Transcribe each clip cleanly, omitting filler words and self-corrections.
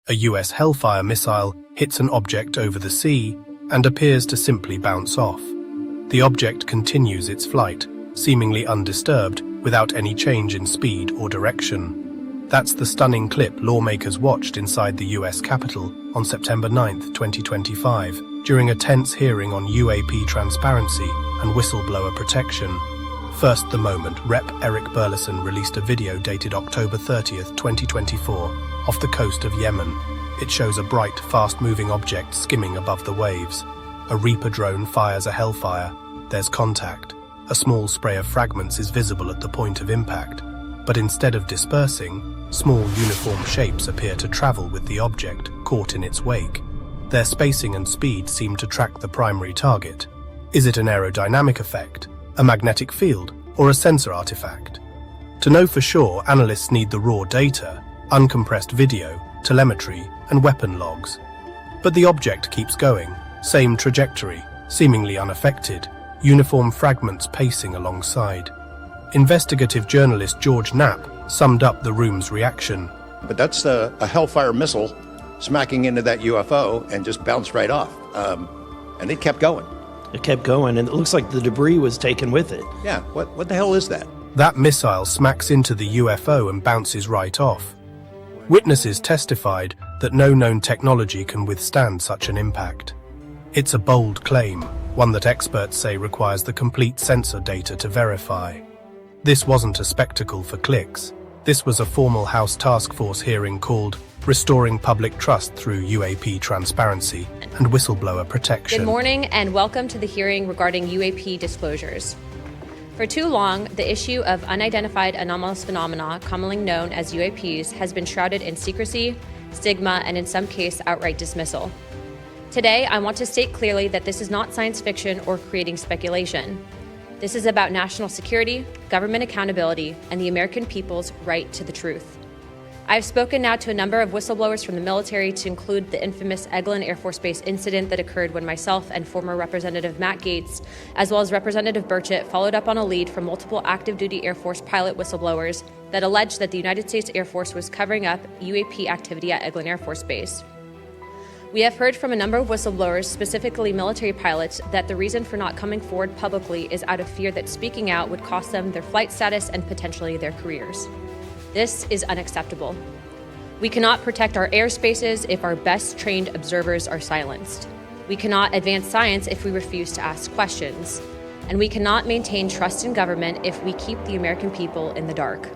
A US Hellfire missile hits an object over the sea and appears to simply bounce off. The object continues its flight, seemingly undisturbed, without any change in speed or direction. That's the stunning clip lawmakers watched inside the US Capitol on September 9, 2025, during a tense hearing on UAP transparency and whistleblower protection. First the moment, Rep. Eric Burleson released a video dated October 30, 2024, off the coast of Yemen. It shows a bright, fast-moving object skimming above the waves. A Reaper drone fires a Hellfire. There's contact. A small spray of fragments is visible at the point of impact. But instead of dispersing, small uniform shapes appear to travel with the object, caught in its wake. Their spacing and speed seem to track the primary target. Is it an aerodynamic effect, a magnetic field, or a sensor artifact? To know for sure, analysts need the raw data, uncompressed video, telemetry, and weapon logs. But the object keeps going, same trajectory, seemingly unaffected, uniform fragments pacing alongside. Investigative journalist George Knapp summed up the room's reaction. But that's a Hellfire missile smacking into that UFO and just bounced right off. And it kept going. It kept going, and it looks like the debris was taken with it. Yeah, what the hell is that? That missile smacks into the UFO and bounces right off. Witnesses testified that no known technology can withstand such an impact. It's a bold claim, one that experts say requires the complete sensor data to verify. This wasn't a spectacle for clicks. This was a formal House Task Force hearing called Restoring Public Trust Through UAP Transparency and Whistleblower Protection. Good morning and welcome to the hearing regarding UAP disclosures. For too long, the issue of unidentified anomalous phenomena, commonly known as UAPs, has been shrouded in secrecy, stigma, and in some cases, outright dismissal. Today, I want to state clearly that this is not science fiction or creating speculation. This is about national security, government accountability, and the American people's right to the truth. I've spoken now to a number of whistleblowers from the military, to include the infamous Eglin Air Force Base incident that occurred when myself and former Representative Matt Gaetz, as well as Representative Burchett, followed up on a lead from multiple active duty Air Force pilot whistleblowers that alleged that the United States Air Force was covering up UAP activity at Eglin Air Force Base. We have heard from a number of whistleblowers, specifically military pilots, that the reason for not coming forward publicly is out of fear that speaking out would cost them their flight status and potentially their careers. This is unacceptable. We cannot protect our airspaces if our best trained observers are silenced. We cannot advance science if we refuse to ask questions. And we cannot maintain trust in government if we keep the American people in the dark.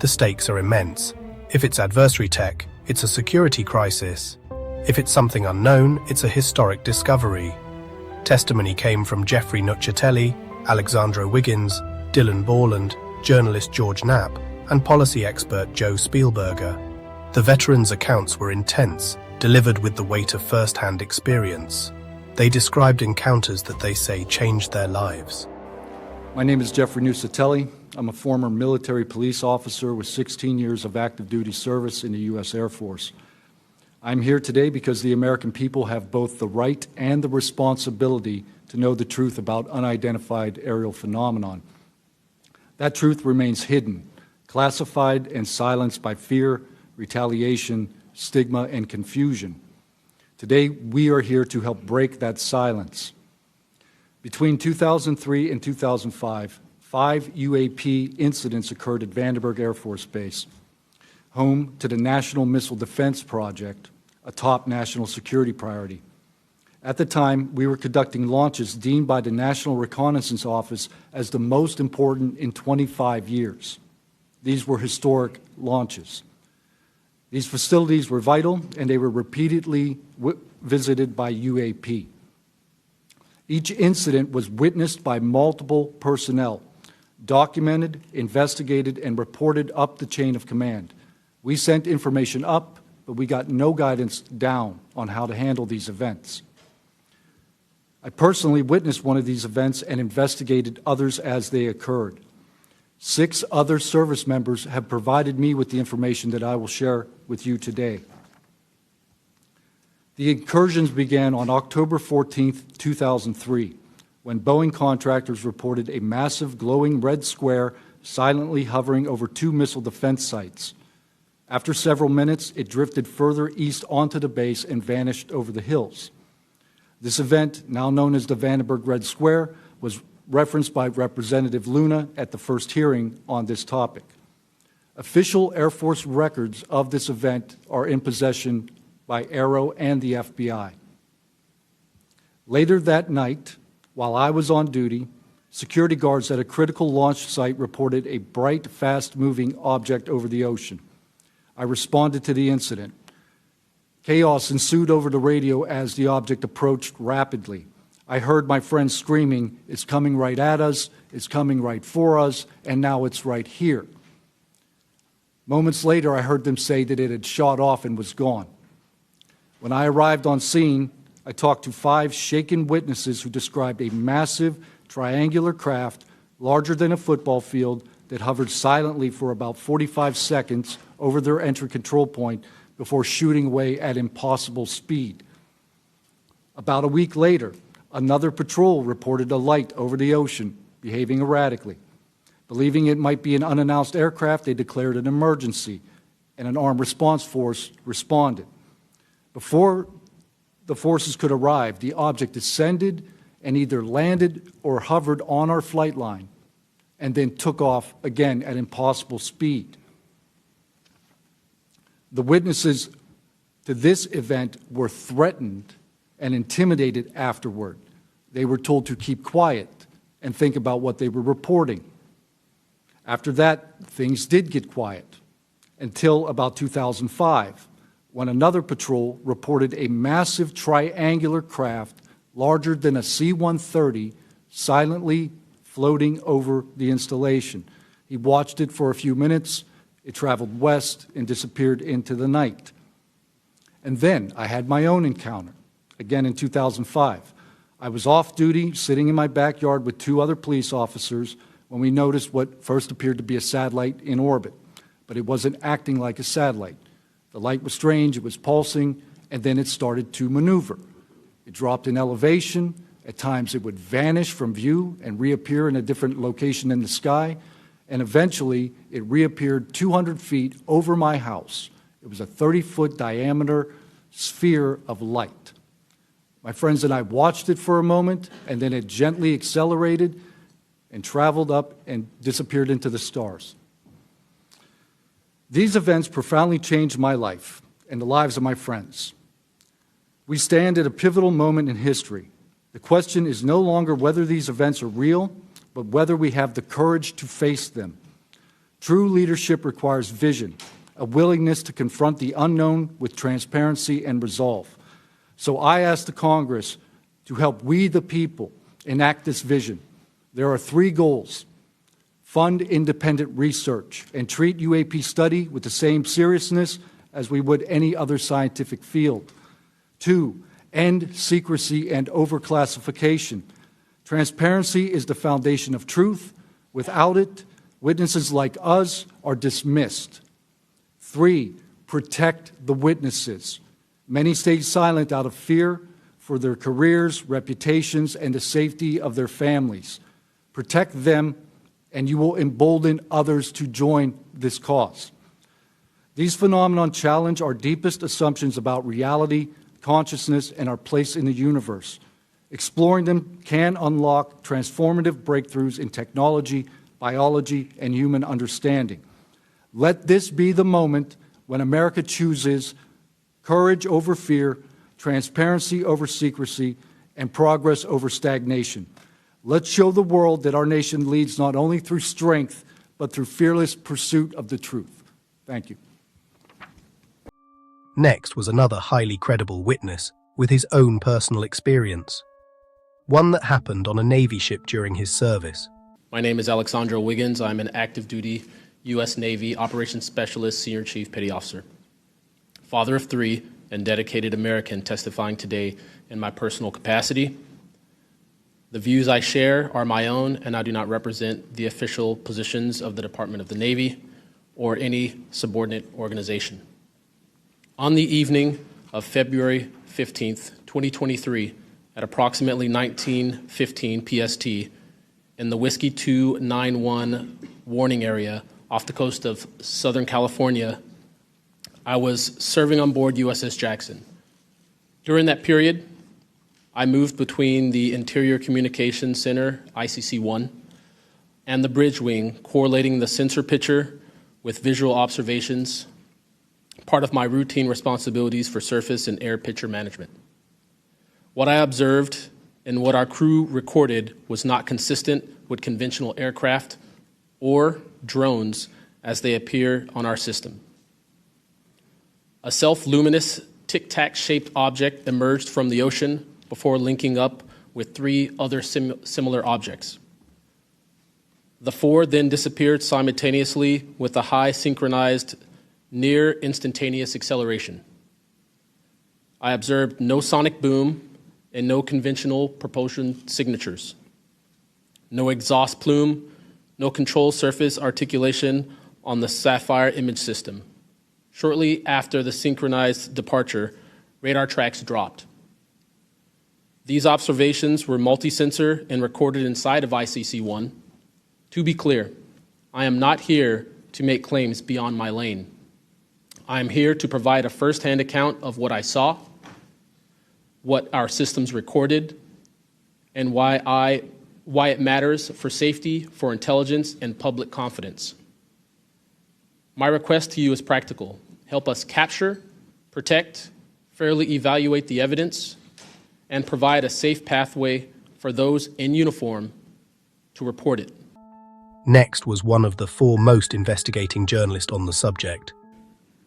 The stakes are immense. If it's adversary tech, it's a security crisis. If it's something unknown, it's a historic discovery. Testimony came from Jeffrey Nuccitelli, Alexandra Wiggins, Dylan Borland, journalist George Knapp, and policy expert Joe Spielberger. The veterans' accounts were intense, delivered with the weight of first-hand experience. They described encounters that they say changed their lives. My name is Jeffrey Nuccitelli. I'm a former military police officer with 16 years of active duty service in the U.S. Air Force. I'm here today because the American people have both the right and the responsibility to know the truth about unidentified aerial phenomenon. That truth remains hidden, classified and silenced by fear, retaliation, stigma, and confusion. Today, we are here to help break that silence. Between 2003 and 2005, 5 UAP incidents occurred at Vandenberg Air Force Base, home to the National Missile Defense Project, a top national security priority. At the time, we were conducting launches deemed by the National Reconnaissance Office as the most important in 25 years. These were historic launches. These facilities were vital, and they were repeatedly visited by UAP. Each incident was witnessed by multiple personnel, documented, investigated, and reported up the chain of command. We sent information up, but we got no guidance down on how to handle these events. I personally witnessed one of these events and investigated others as they occurred. 6 other service members have provided me with the information that I will share with you today. The incursions began on October 14, 2003, when Boeing contractors reported a massive glowing red square silently hovering over 2 missile defense sites. After several minutes, it drifted further east onto the base and vanished over the hills. This event, now known as the Vandenberg Red Square, was referenced by Representative Luna at the first hearing on this topic. Official Air Force records of this event are in possession by Aero and the FBI. Later that night, while I was on duty, security guards at a critical launch site reported a bright, fast-moving object over the ocean. I responded to the incident. Chaos ensued over the radio as the object approached rapidly. I heard my friends screaming, "It's coming right at us, it's coming right for us, and now it's right here." Moments later, I heard them say that it had shot off and was gone. When I arrived on scene, I talked to 5 shaken witnesses who described a massive triangular craft larger than a football field that hovered silently for about 45 seconds over their entry control point before shooting away at impossible speed. About a week later, another patrol reported a light over the ocean behaving erratically. Believing it might be an unannounced aircraft, they declared an emergency, and an armed response force responded. Before the forces could arrive, the object descended and either landed or hovered on our flight line and then took off again at impossible speed. The witnesses to this event were threatened and intimidated afterward. They were told to keep quiet and think about what they were reporting. After that, things did get quiet until about 2005, when another patrol reported a massive triangular craft larger than a C-130 silently floating over the installation. He watched it for a few minutes. It traveled west and disappeared into the night. And then I had my own encounter, again in 2005. I was off duty, sitting in my backyard with 2 other police officers when we noticed what first appeared to be a satellite in orbit, but it wasn't acting like a satellite. The light was strange, it was pulsing, and then it started to maneuver. It dropped in elevation. At times it would vanish from view and reappear in a different location in the sky, and eventually it reappeared 200 feet over my house. It was a 30-foot diameter sphere of light. My friends and I watched it for a moment, and then it gently accelerated and traveled up and disappeared into the stars. These events profoundly changed my life and the lives of my friends. We stand at a pivotal moment in history. The question is no longer whether these events are real, but whether we have the courage to face them. True leadership requires vision, a willingness to confront the unknown with transparency and resolve. So I ask the Congress to help we, the people, enact this vision. There are 3 goals. Fund independent research and treat UAP study with the same seriousness as we would any other scientific field. 2, end secrecy and overclassification. Transparency is the foundation of truth. Without it, witnesses like us are dismissed. 3, protect the witnesses. Many stay silent out of fear for their careers, reputations, and the safety of their families. Protect them, and you will embolden others to join this cause. These phenomena challenge our deepest assumptions about reality, consciousness, and our place in the universe. Exploring them can unlock transformative breakthroughs in technology, biology, and human understanding. Let this be the moment when America chooses courage over fear, transparency over secrecy, and progress over stagnation. Let's show the world that our nation leads not only through strength, but through fearless pursuit of the truth. Thank you. Next was another highly credible witness with his own personal experience. One that happened on a Navy ship during his service. My name is Alexandro Wiggins. I'm an active duty U.S. Navy Operations Specialist, Senior Chief Petty Officer. Father of 3 and dedicated American testifying today in my personal capacity. The views I share are my own, and I do not represent the official positions of the Department of the Navy or any subordinate organization. On the evening of February 15th, 2023, at approximately 19:15 PST, in the Whiskey 291 warning area off the coast of Southern California, I was serving on board USS Jackson. During that period, I moved between the Interior Communications Center, ICC-1, and the bridge wing, correlating the sensor picture with visual observations, part of my routine responsibilities for surface and air picture management. What I observed and what our crew recorded was not consistent with conventional aircraft or drones as they appear on our system. A self-luminous tic-tac-shaped object emerged from the ocean before linking up with 3 other similar objects. The 4 then disappeared simultaneously with a high synchronized, near instantaneous acceleration. I observed no sonic boom and no conventional propulsion signatures, no exhaust plume, no control surface articulation on the Sapphire image system. Shortly after the synchronized departure, radar tracks dropped. These observations were multi-sensor and recorded inside of ICC-1. To be clear, I am not here to make claims beyond my lane. I am here to provide a first-hand account of what I saw, what our systems recorded, and why it matters for safety, for intelligence, and public confidence. My request to you is practical. Help us capture, protect, fairly evaluate the evidence, and provide a safe pathway for those in uniform to report it. Next was one of the foremost investigating journalists on the subject.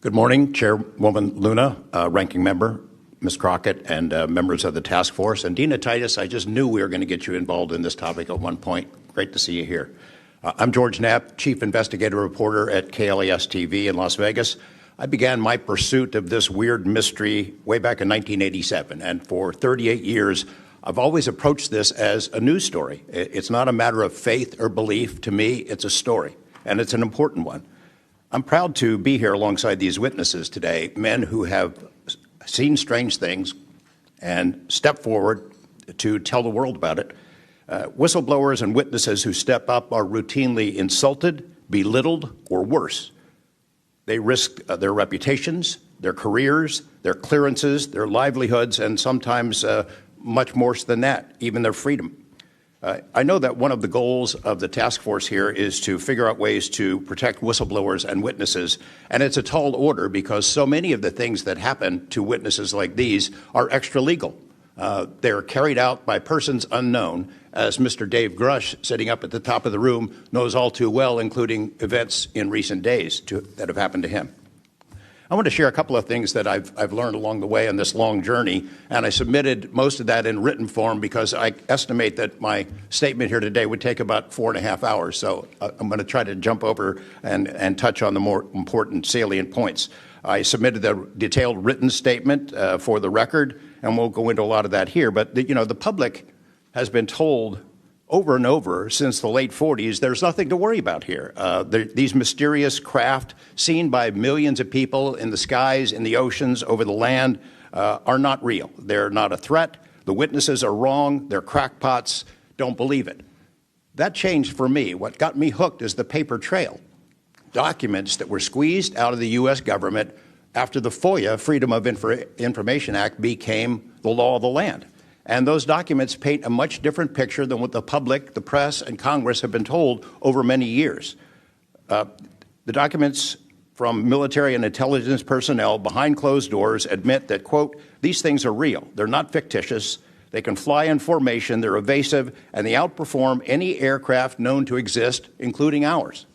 Good morning, Chairwoman Luna, Ranking Member, Ms. Crockett, and members of the task force. And Dina Titus, I just knew we were going to get you involved in this topic at one point. Great to see you here. I'm George Knapp, Chief Investigative Reporter at KLAS TV in Las Vegas. I began my pursuit of this weird mystery way back in 1987, and for 38 years, I've always approached this as a news story. It's not a matter of faith or belief. To me, it's a story, and it's an important one. I'm proud to be here alongside these witnesses today, men who have seen strange things and stepped forward to tell the world about it. Whistleblowers and witnesses who step up are routinely insulted, belittled, or worse. They risk their reputations, their careers, their clearances, their livelihoods, and sometimes much more than that, even their freedom. I know that one of the goals of the task force here is to figure out ways to protect whistleblowers and witnesses, and it's a tall order because so many of the things that happen to witnesses like these are extra-legal. They're carried out by persons unknown, as Mr. Dave Grush, sitting up at the top of the room, knows all too well, including events in recent days that have happened to him. I want to share a couple of things that I've learned along the way on this long journey, and I submitted most of that in written form because I estimate that my statement here today would take about 4.5 hours. So I'm going to try to jump over and touch on the more important salient points. I submitted a detailed written statement for the record, and we'll go into a lot of that here. But the public has been told over and over since the late 40s, there's nothing to worry about here. These mysterious craft seen by millions of people in the skies, in the oceans, over the land are not real. They're not a threat. The witnesses are wrong. They're crackpots. Don't believe it. That changed for me. What got me hooked is the paper trail. Documents that were squeezed out of the U.S. government after the FOIA, Freedom of Information Act, became the law of the land. And those documents paint a much different picture than what the public, the press, and Congress have been told over many years. The documents from military and intelligence personnel behind closed doors admit that, quote, these things are real. They're not fictitious. They can fly in formation. They're evasive, and they outperform any aircraft known to exist, including ours.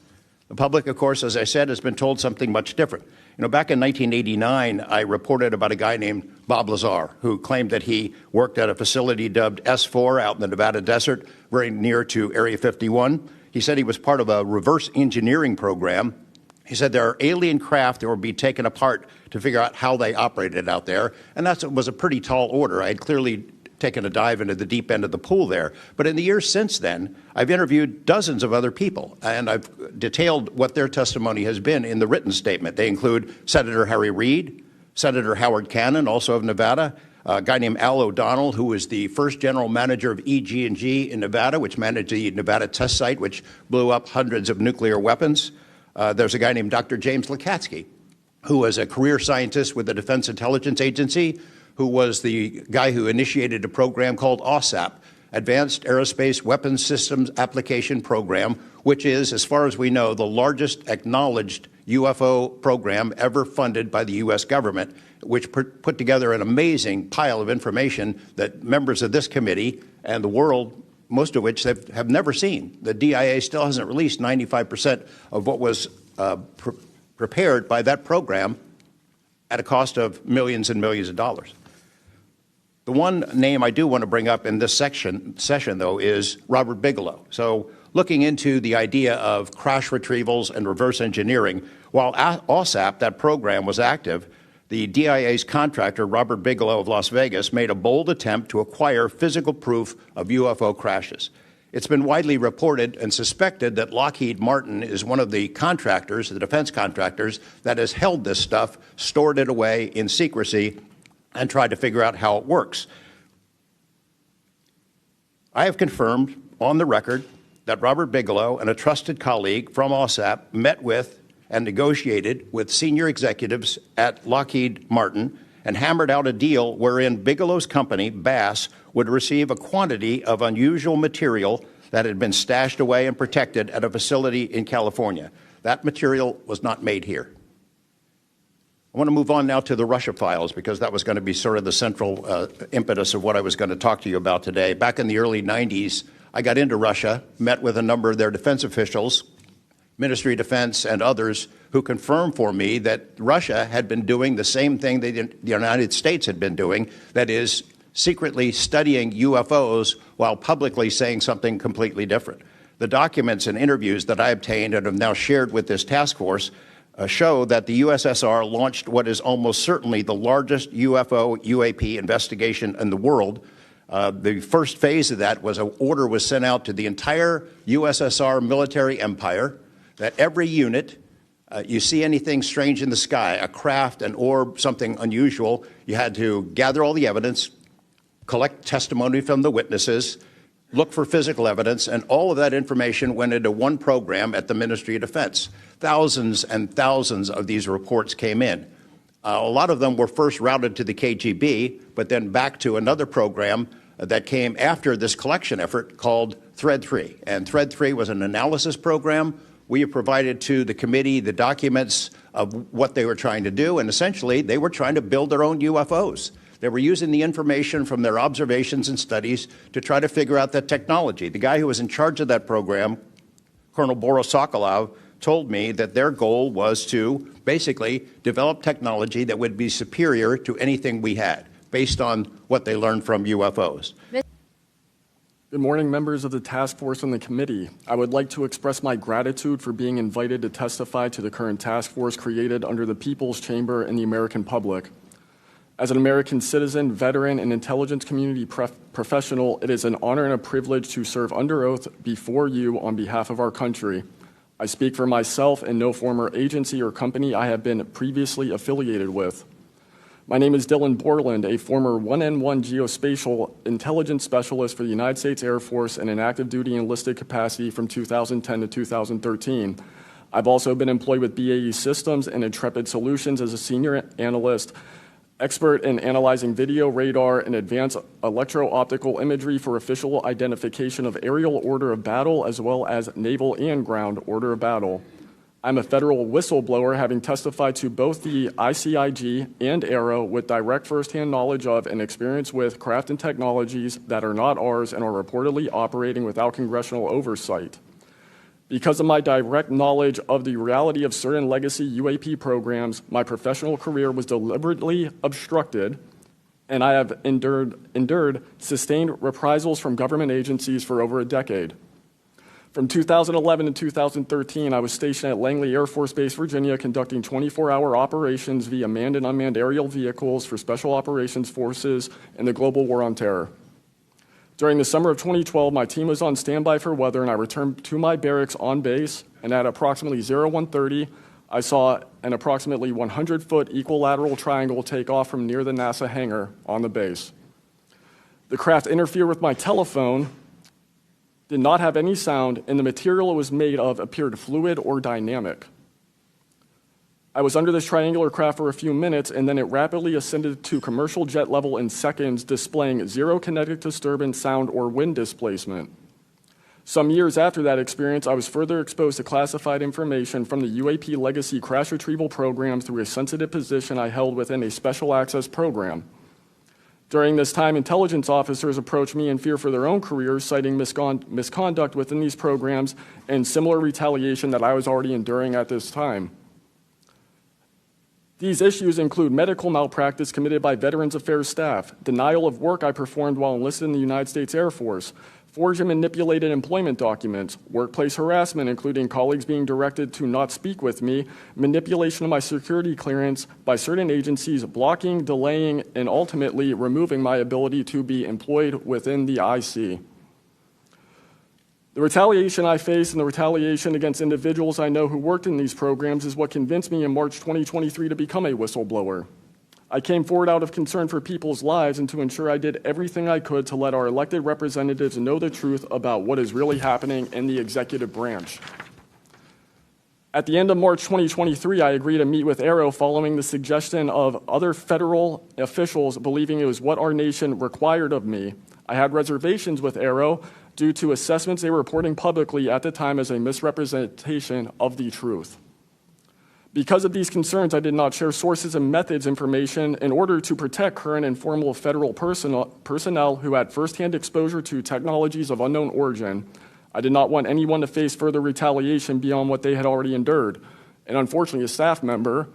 The public, of course, as I said, has been told something much different. Back in 1989, I reported about a guy named Bob Lazar, who claimed that he worked at a facility dubbed S4 out in the Nevada desert, very near to Area 51. He said he was part of a reverse engineering program. He said there are alien craft that would be taken apart to figure out how they operated out there, and that was a pretty tall order. I had clearly taken a dive into the deep end of the pool there. But in the years since then, I've interviewed dozens of other people, and I've detailed what their testimony has been in the written statement. They include Senator Harry Reid, Senator Howard Cannon, also of Nevada, a guy named Al O'Donnell, who was the first general manager of EG&G in Nevada, which managed the Nevada test site, which blew up hundreds of nuclear weapons. There's a guy named Dr. James Lakatsky, who was a career scientist with the Defense Intelligence Agency, who was the guy who initiated a program called OSAP, Advanced Aerospace Weapons Systems Application Program, which is, as far as we know, the largest acknowledged UFO program ever funded by the U.S. government, which put together an amazing pile of information that members of this committee and the world, most of which have never seen. The DIA still hasn't released 95% of what was prepared by that program at a cost of millions and millions of dollars. The one name I do want to bring up in this session, though, is Robert Bigelow. So looking into the idea of crash retrievals and reverse engineering, while OSAP, that program, was active, the DIA's contractor, Robert Bigelow of Las Vegas, made a bold attempt to acquire physical proof of UFO crashes. It's been widely reported and suspected that Lockheed Martin is one of the contractors, the defense contractors, that has held this stuff, stored it away in secrecy, and tried to figure out how it works. I have confirmed on the record that Robert Bigelow and a trusted colleague from OSAP met with and negotiated with senior executives at Lockheed Martin and hammered out a deal wherein Bigelow's company, Bass, would receive a quantity of unusual material that had been stashed away and protected at a facility in California. That material was not made here. I want to move on now to the Russia files, because that was going to be sort of the central impetus of what I was going to talk to you about today. Back in the early 90s, I got into Russia, met with a number of their defense officials, Ministry of Defense and others, who confirmed for me that Russia had been doing the same thing that the United States had been doing, that is, secretly studying UFOs while publicly saying something completely different. The documents and interviews that I obtained and have now shared with this task force show that the USSR launched what is almost certainly the largest UFO-UAP investigation in the world. The first phase of that was an order was sent out to the entire USSR military empire that every unit, you see anything strange in the sky, a craft, an orb, something unusual, you had to gather all the evidence, collect testimony from the witnesses, look for physical evidence, and all of that information went into one program at the Ministry of Defense. Thousands and thousands of these reports came in. A lot of them were first routed to the KGB, but then back to another program that came after this collection effort called Thread 3. And Thread 3 was an analysis program. We have provided to the committee the documents of what they were trying to do, and essentially they were trying to build their own UFOs. They were using the information from their observations and studies to try to figure out that technology. The guy who was in charge of that program, Colonel Boris Sokolov, told me that their goal was to basically develop technology that would be superior to anything we had, based on what they learned from UFOs. Good morning, members of the task force and the committee. I would like to express my gratitude for being invited to testify to the current task force created under the People's Chamber and the American public. As an American citizen, veteran, and intelligence community professional, it is an honor and a privilege to serve under oath before you on behalf of our country. I speak for myself and no former agency or company I have been previously affiliated with. My name is Dylan Borland, a former 1N1 geospatial intelligence specialist for the United States Air Force in an active duty enlisted capacity from 2010 to 2013. I've also been employed with BAE Systems and Intrepid Solutions as a senior analyst, expert in analyzing video, radar, and advanced electro-optical imagery for official identification of aerial order of battle as well as naval and ground order of battle. I'm a federal whistleblower, having testified to both the ICIG and AARO with direct firsthand knowledge of and experience with craft and technologies that are not ours and are reportedly operating without congressional oversight. Because of my direct knowledge of the reality of certain legacy UAP programs, my professional career was deliberately obstructed, and I have endured sustained reprisals from government agencies for over a decade. From 2011 to 2013, I was stationed at Langley Air Force Base, Virginia, conducting 24-hour operations via manned and unmanned aerial vehicles for Special Operations Forces in the global war on terror. During the summer of 2012, my team was on standby for weather, and I returned to my barracks on base, and at approximately 0130, I saw an approximately 100-foot equilateral triangle take off from near the NASA hangar on the base. The craft interfered with my telephone, did not have any sound, and the material it was made of appeared fluid or dynamic. I was under this triangular craft for a few minutes, and then it rapidly ascended to commercial jet level in seconds, displaying zero kinetic disturbance, sound, or wind displacement. Some years after that experience, I was further exposed to classified information from the UAP Legacy Crash Retrieval Program through a sensitive position I held within a special access program. During this time, intelligence officers approached me in fear for their own careers, citing misconduct within these programs and similar retaliation that I was already enduring at this time. These issues include medical malpractice committed by Veterans Affairs staff, denial of work I performed while enlisted in the United States Air Force, forged and manipulated employment documents, workplace harassment, including colleagues being directed to not speak with me, manipulation of my security clearance by certain agencies, blocking, delaying, and ultimately removing my ability to be employed within the IC. The retaliation I face and the retaliation against individuals I know who worked in these programs is what convinced me in March 2023 to become a whistleblower. I came forward out of concern for people's lives and to ensure I did everything I could to let our elected representatives know the truth about what is really happening in the executive branch. At the end of March 2023, I agreed to meet with AARO following the suggestion of other federal officials believing it was what our nation required of me. I had reservations with AARO due to assessments they were reporting publicly at the time as a misrepresentation of the truth. Because of these concerns, I did not share sources and methods information in order to protect current and former federal personnel who had firsthand exposure to technologies of unknown origin. I did not want anyone to face further retaliation beyond what they had already endured. And unfortunately, a staff member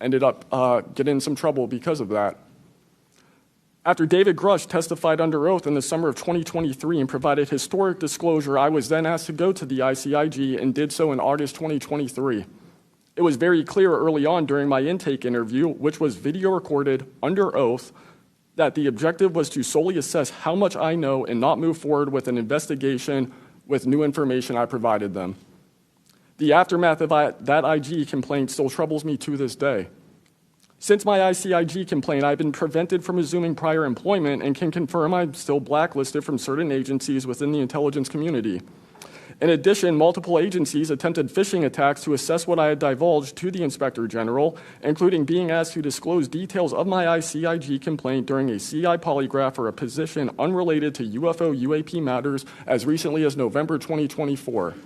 ended up getting in some trouble because of that. After David Grush testified under oath in the summer of 2023 and provided historic disclosure, I was then asked to go to the ICIG and did so in August 2023. It was very clear early on during my intake interview, which was video recorded under oath, that the objective was to solely assess how much I know and not move forward with an investigation with new information I provided them. The aftermath of that IG complaint still troubles me to this day. Since my ICIG complaint, I've been prevented from resuming prior employment and can confirm I'm still blacklisted from certain agencies within the intelligence community. In addition, multiple agencies attempted phishing attacks to assess what I had divulged to the Inspector General, including being asked to disclose details of my ICIG complaint during a CI polygraph for a position unrelated to UFO UAP matters as recently as November 2024.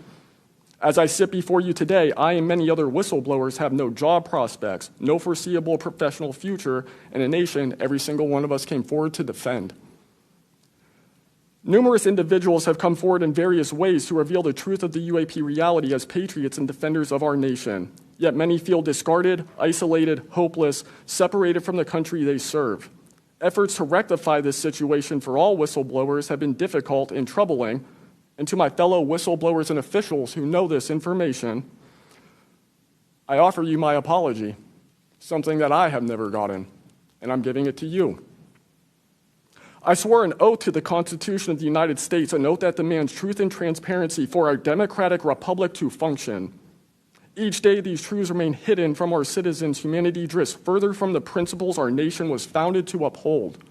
As I sit before you today, I and many other whistleblowers have no job prospects, no foreseeable professional future, and a nation every single one of us came forward to defend. Numerous individuals have come forward in various ways to reveal the truth of the UAP reality as patriots and defenders of our nation. Yet many feel discarded, isolated, hopeless, separated from the country they serve. Efforts to rectify this situation for all whistleblowers have been difficult and troubling. And to my fellow whistleblowers and officials who know this information, I offer you my apology, something that I have never gotten, and I'm giving it to you. I swore an oath to the Constitution of the United States, an oath that demands truth and transparency for our democratic republic to function. Each day, these truths remain hidden from our citizens. Humanity drifts further from the principles our nation was founded to uphold.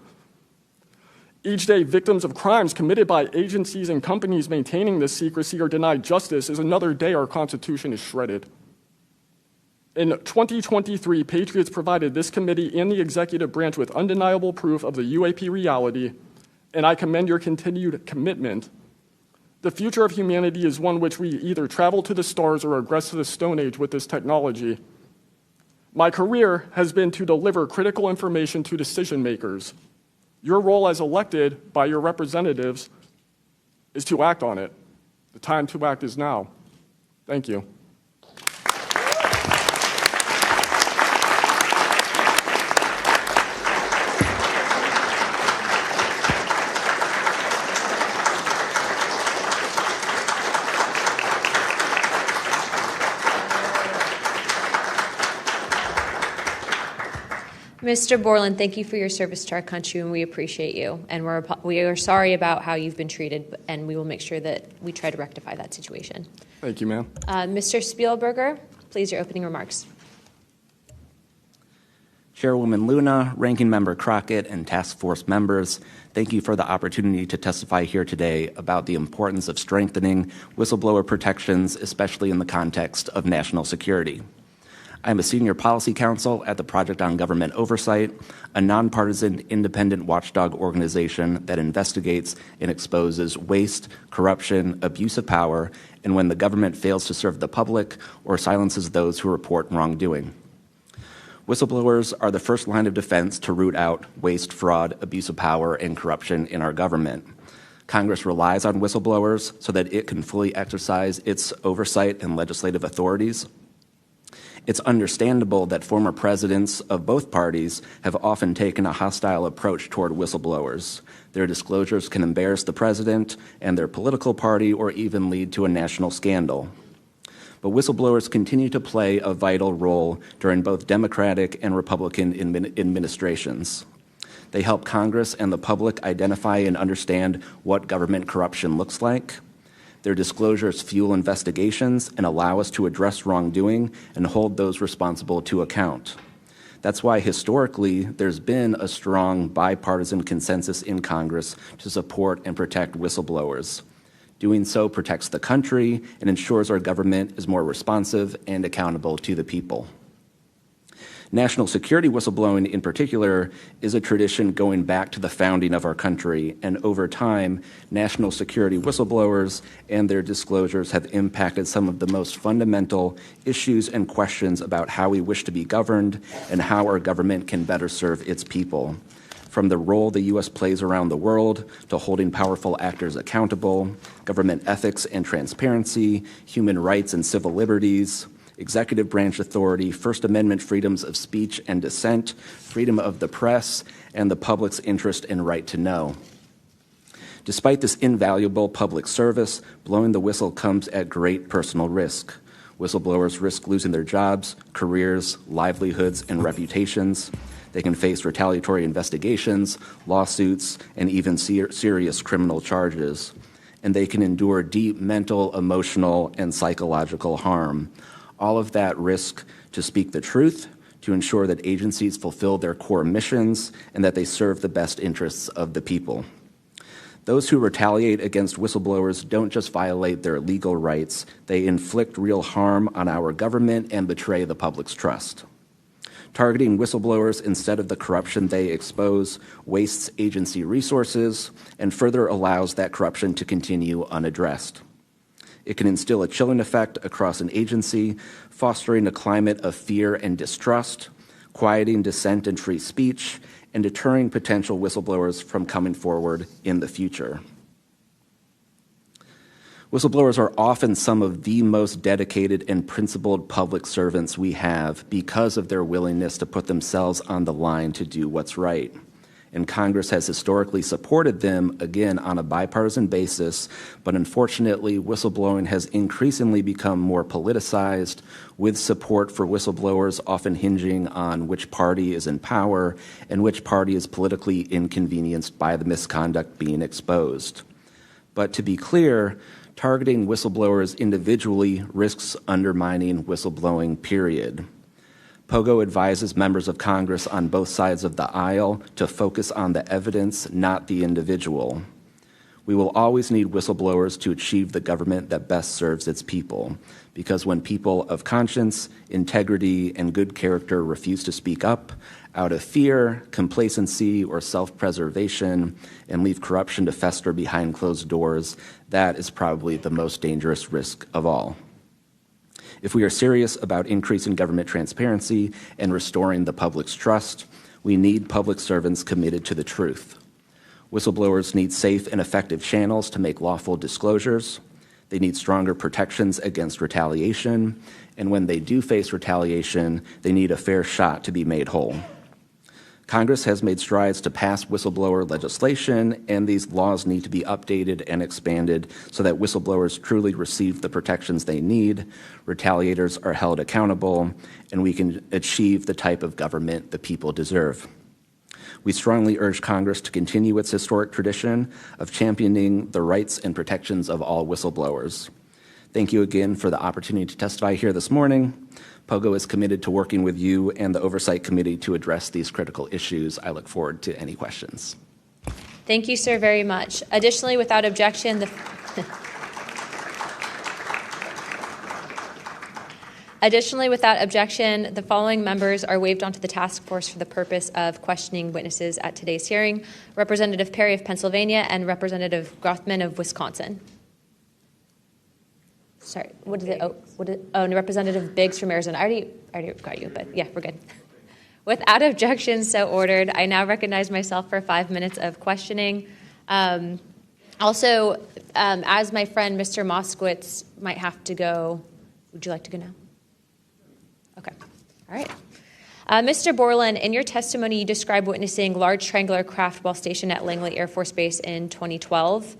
Each day, victims of crimes committed by agencies and companies maintaining this secrecy are denied justice as another day our Constitution is shredded. In 2023, Patriots provided this committee and the executive branch with undeniable proof of the UAP reality, and I commend your continued commitment. The future of humanity is one which we either travel to the stars or regress to the Stone Age with this technology. My career has been to deliver critical information to decision makers. Your role as elected by your representatives is to act on it. The time to act is now. Thank you. Mr. Borland, thank you for your service to our country, and we appreciate you. And we are sorry about how you've been treated, and we will make sure that we try to rectify that situation. Thank you, ma'am. Mr. Spielberger, please, your opening remarks. Chairwoman Luna, Ranking Member Crockett, and task force members, thank you for the opportunity to testify here today about the importance of strengthening whistleblower protections, especially in the context of national security. I'm a senior policy counsel at the Project on Government Oversight, a nonpartisan independent watchdog organization that investigates and exposes waste, corruption, abuse of power, and when the government fails to serve the public or silences those who report wrongdoing. Whistleblowers are the first line of defense to root out waste, fraud, abuse of power, and corruption in our government. Congress relies on whistleblowers so that it can fully exercise its oversight and legislative authorities. It's understandable that former presidents of both parties have often taken a hostile approach toward whistleblowers. Their disclosures can embarrass the president and their political party or even lead to a national scandal. But whistleblowers continue to play a vital role during both Democratic and Republican administrations. They help Congress and the public identify and understand what government corruption looks like. Their disclosures fuel investigations and allow us to address wrongdoing and hold those responsible to account. That's why historically there's been a strong bipartisan consensus in Congress to support and protect whistleblowers. Doing so protects the country and ensures our government is more responsive and accountable to the people. National security whistleblowing in particular is a tradition going back to the founding of our country, and over time, national security whistleblowers and their disclosures have impacted some of the most fundamental issues and questions about how we wish to be governed and how our government can better serve its people. From the role the U.S. plays around the world to holding powerful actors accountable, government ethics and transparency, human rights and civil liberties, executive branch authority, First Amendment freedoms of speech and dissent, freedom of the press, and the public's interest and right to know. Despite this invaluable public service, blowing the whistle comes at great personal risk. Whistleblowers risk losing their jobs, careers, livelihoods, and reputations. They can face retaliatory investigations, lawsuits, and even serious criminal charges. And they can endure deep mental, emotional, and psychological harm. All of that risk to speak the truth, to ensure that agencies fulfill their core missions, and that they serve the best interests of the people. Those who retaliate against whistleblowers don't just violate their legal rights, they inflict real harm on our government and betray the public's trust. Targeting whistleblowers instead of the corruption they expose wastes agency resources and further allows that corruption to continue unaddressed. It can instill a chilling effect across an agency, fostering a climate of fear and distrust, quieting dissent and free speech, and deterring potential whistleblowers from coming forward in the future. Whistleblowers are often some of the most dedicated and principled public servants we have because of their willingness to put themselves on the line to do what's right. And Congress has historically supported them, again, on a bipartisan basis, but unfortunately, whistleblowing has increasingly become more politicized, with support for whistleblowers often hinging on which party is in power and which party is politically inconvenienced by the misconduct being exposed. But to be clear, targeting whistleblowers individually risks undermining whistleblowing, period. POGO advises members of Congress on both sides of the aisle to focus on the evidence, not the individual. We will always need whistleblowers to achieve the government that best serves its people, because when people of conscience, integrity, and good character refuse to speak up out of fear, complacency, or self-preservation and leave corruption to fester behind closed doors, that is probably the most dangerous risk of all. If we are serious about increasing government transparency and restoring the public's trust, we need public servants committed to the truth. Whistleblowers need safe and effective channels to make lawful disclosures. They need stronger protections against retaliation. And when they do face retaliation, they need a fair shot to be made whole. Congress has made strides to pass whistleblower legislation, and these laws need to be updated and expanded so that whistleblowers truly receive the protections they need, retaliators are held accountable, and we can achieve the type of government the people deserve. We strongly urge Congress to continue its historic tradition of championing the rights and protections of all whistleblowers. Thank you again for the opportunity to testify here this morning. POGO is committed to working with you and the Oversight Committee to address these critical issues. I look forward to any questions. Thank you, sir, very much. Additionally, without objection, the following members are waived onto the task force for the purpose of questioning witnesses at today's hearing: Representative Perry of Pennsylvania and Representative Grothman of Wisconsin. Sorry, and Representative Biggs from Arizona. I already got you, but yeah, we're good. Without objection, so ordered. I now recognize myself for 5 minutes of questioning. As my friend Mr. Moskowitz might have to go, would you like to go now? Okay. All right. Mr. Borland, in your testimony, you described witnessing large triangular craft while stationed at Langley Air Force Base in 2012.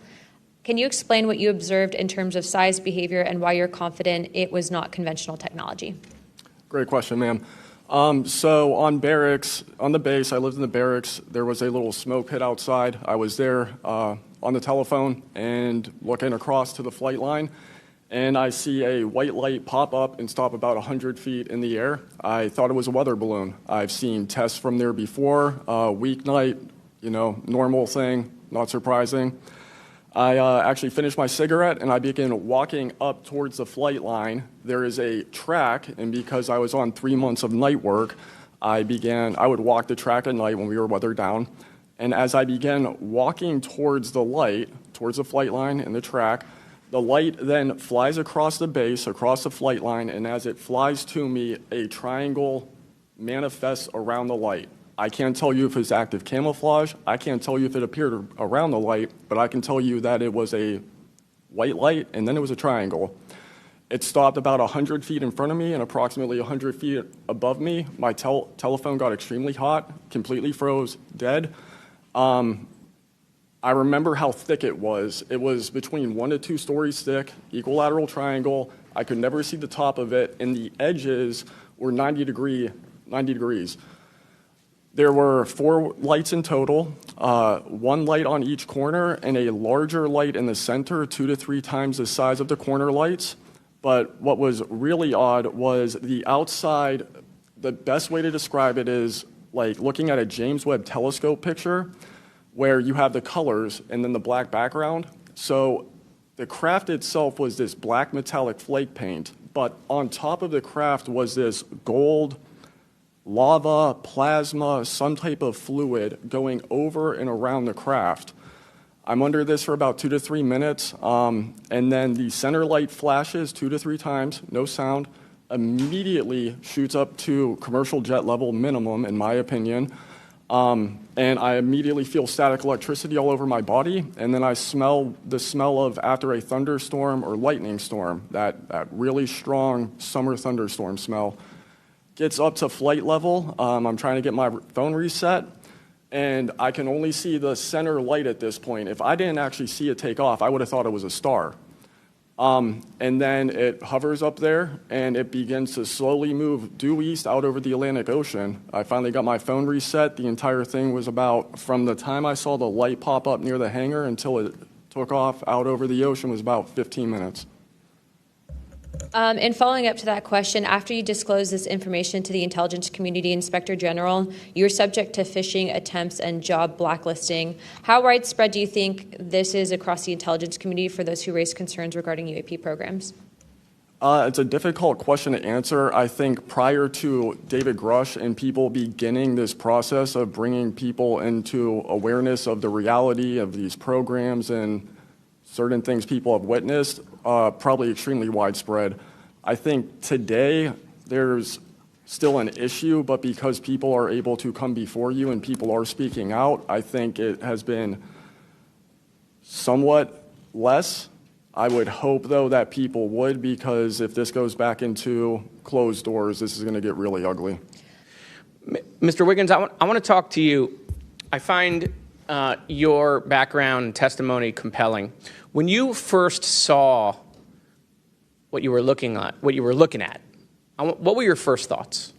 Can you explain what you observed in terms of size, behavior, and why you're confident it was not conventional technology? Great question, ma'am. So on the base, I lived in the barracks. There was a little smoke pit outside. I was there on the telephone and looking across to the flight line, and I see a white light pop up and stop about 100 feet in the air. I thought it was a weather balloon. I've seen tests from there before, weeknight, normal thing, not surprising. I actually finished my cigarette, and I began walking up towards the flight line. There is a track, and because I was on 3 months of night work, I would walk the track at night when we were weathered down. And as I began walking towards the flight line and the track, the light then flies across the base, across the flight line, and as it flies to me, a triangle manifests around the light. I can't tell you if it's active camouflage. I can't tell you if it appeared around the light, but I can tell you that it was a white light, and then it was a triangle. It stopped about 100 feet in front of me and approximately 100 feet above me. My telephone got extremely hot, completely froze, dead. I remember how thick it was. It was between 1 to 2 stories thick, equilateral triangle. I could never see the top of it, and the edges were 90 degrees. There were 4 lights in total, 1 light on each corner and a larger light in the center, 2 to 3 times the size of the corner lights. But what was really odd was the outside. The best way to describe it is like looking at a James Webb Telescope picture where you have the colors and then the black background. So the craft itself was this black metallic flake paint, but on top of the craft was this gold, lava, plasma, some type of fluid going over and around the craft. I'm under this for about 2 to 3 minutes, and then the center light flashes 2 to 3 times, no sound, immediately shoots up to commercial jet level minimum, in my opinion, and I immediately feel static electricity all over my body, and then I smell the smell of after a thunderstorm or lightning storm, that really strong summer thunderstorm smell. Gets up to flight level. I'm trying to get my phone reset, and I can only see the center light at this point. If I didn't actually see it take off, I would have thought it was a star. And then it hovers up there, and it begins to slowly move due east out over the Atlantic Ocean. I finally got my phone reset. The entire thing was about, from the time I saw the light pop up near the hangar until it took off out over the ocean, was about 15 minutes. And following up to that question, after you disclose this information to the intelligence community, Inspector General, you're subject to phishing attempts and job blacklisting. How widespread do you think this is across the intelligence community for those who raise concerns regarding UAP programs? It's a difficult question to answer. I think prior to David Grush and people beginning this process of bringing people into awareness of the reality of these programs and certain things people have witnessed, probably extremely widespread. I think today there's still an issue, but because people are able to come before you and people are speaking out, I think it has been somewhat less. I would hope, though, that people would, because if this goes back into closed doors, this is going to get really ugly. Mr. Wiggins, I want to talk to you. I find your background and testimony compelling. When you first saw what you were looking at, what were your first thoughts?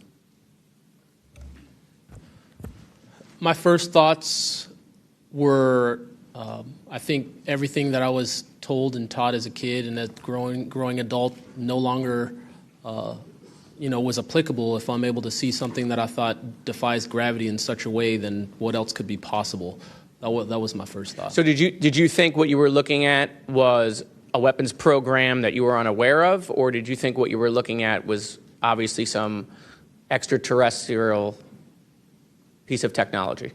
My first thoughts were, I think everything that I was told and taught as a kid and as growing adult no longer was applicable. If I'm able to see something that I thought defies gravity in such a way, then what else could be possible? That was my first thought. So did you think what you were looking at was a weapons program that you were unaware of, or did you think what you were looking at was obviously some extraterrestrial piece of technology?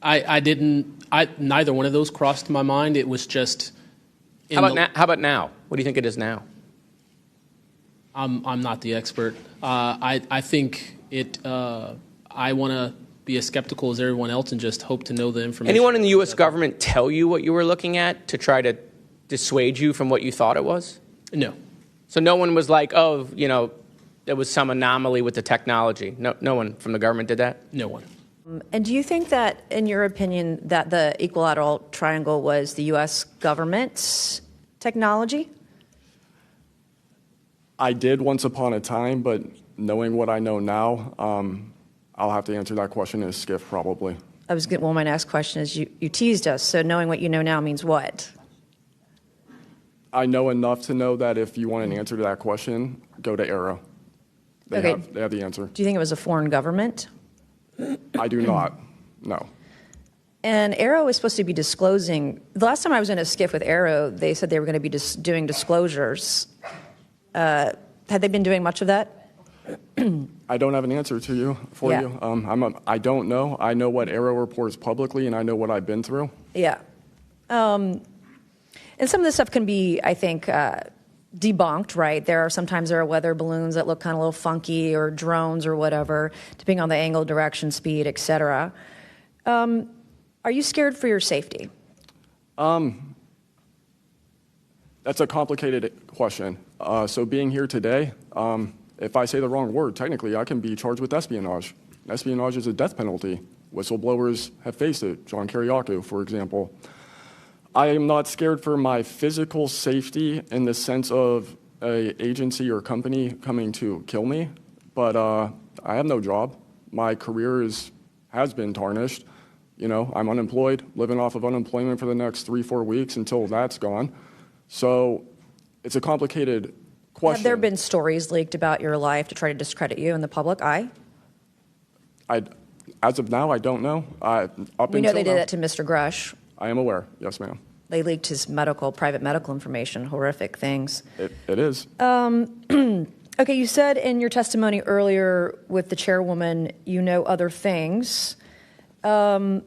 Neither one of those crossed my mind. It was just. How about now? What do you think it is now? I'm not the expert. I think it. I want to be as skeptical as everyone else and just hope to know the information. Anyone in the U.S. government tell you what you were looking at to try to dissuade you from what you thought it was? No. So no one was like, oh, there was some anomaly with the technology. No one from the government did that? No one. And do you think that, in your opinion, that the Equilateral Triangle was the U.S. government's technology? I did once upon a time, but knowing what I know now, I'll have to answer that question as Skiff probably. Well, my next question is, you teased us, so knowing what you know now means what? I know enough to know that if you want an answer to that question, go to Arrow. They have the answer. Do you think it was a foreign government? I do not, no. And Arrow is supposed to be disclosing. The last time I was in a skiff with Arrow, they said they were going to be doing disclosures. Had they been doing much of that? I don't have an answer to you you. I don't know. I know what Arrow reports publicly, and I know what I've been through. Yeah. And some of this stuff can be, I think, debunked, right? Sometimes there are weather balloons that look kind of a little funky, or drones or whatever, depending on the angle, direction, speed, et cetera. Are you scared for your safety? That's a complicated question. So being here today, if I say the wrong word, technically I can be charged with espionage. Espionage is a death penalty. Whistleblowers have faced it. John Kiriakou, for example. I am not scared for my physical safety in the sense of an agency or company coming to kill me, but I have no job. My career has been tarnished. I'm unemployed, living off of unemployment for the next 3-4 weeks until that's gone. So it's a complicated question. Have there been stories leaked about your life to try to discredit you in the public eye? As of now, I don't know. We know they did that to Mr. Grush. I am aware. Yes, ma'am. They leaked his private medical information, horrific things. It is. Okay, you said in your testimony earlier with the chairwoman, you know other things. I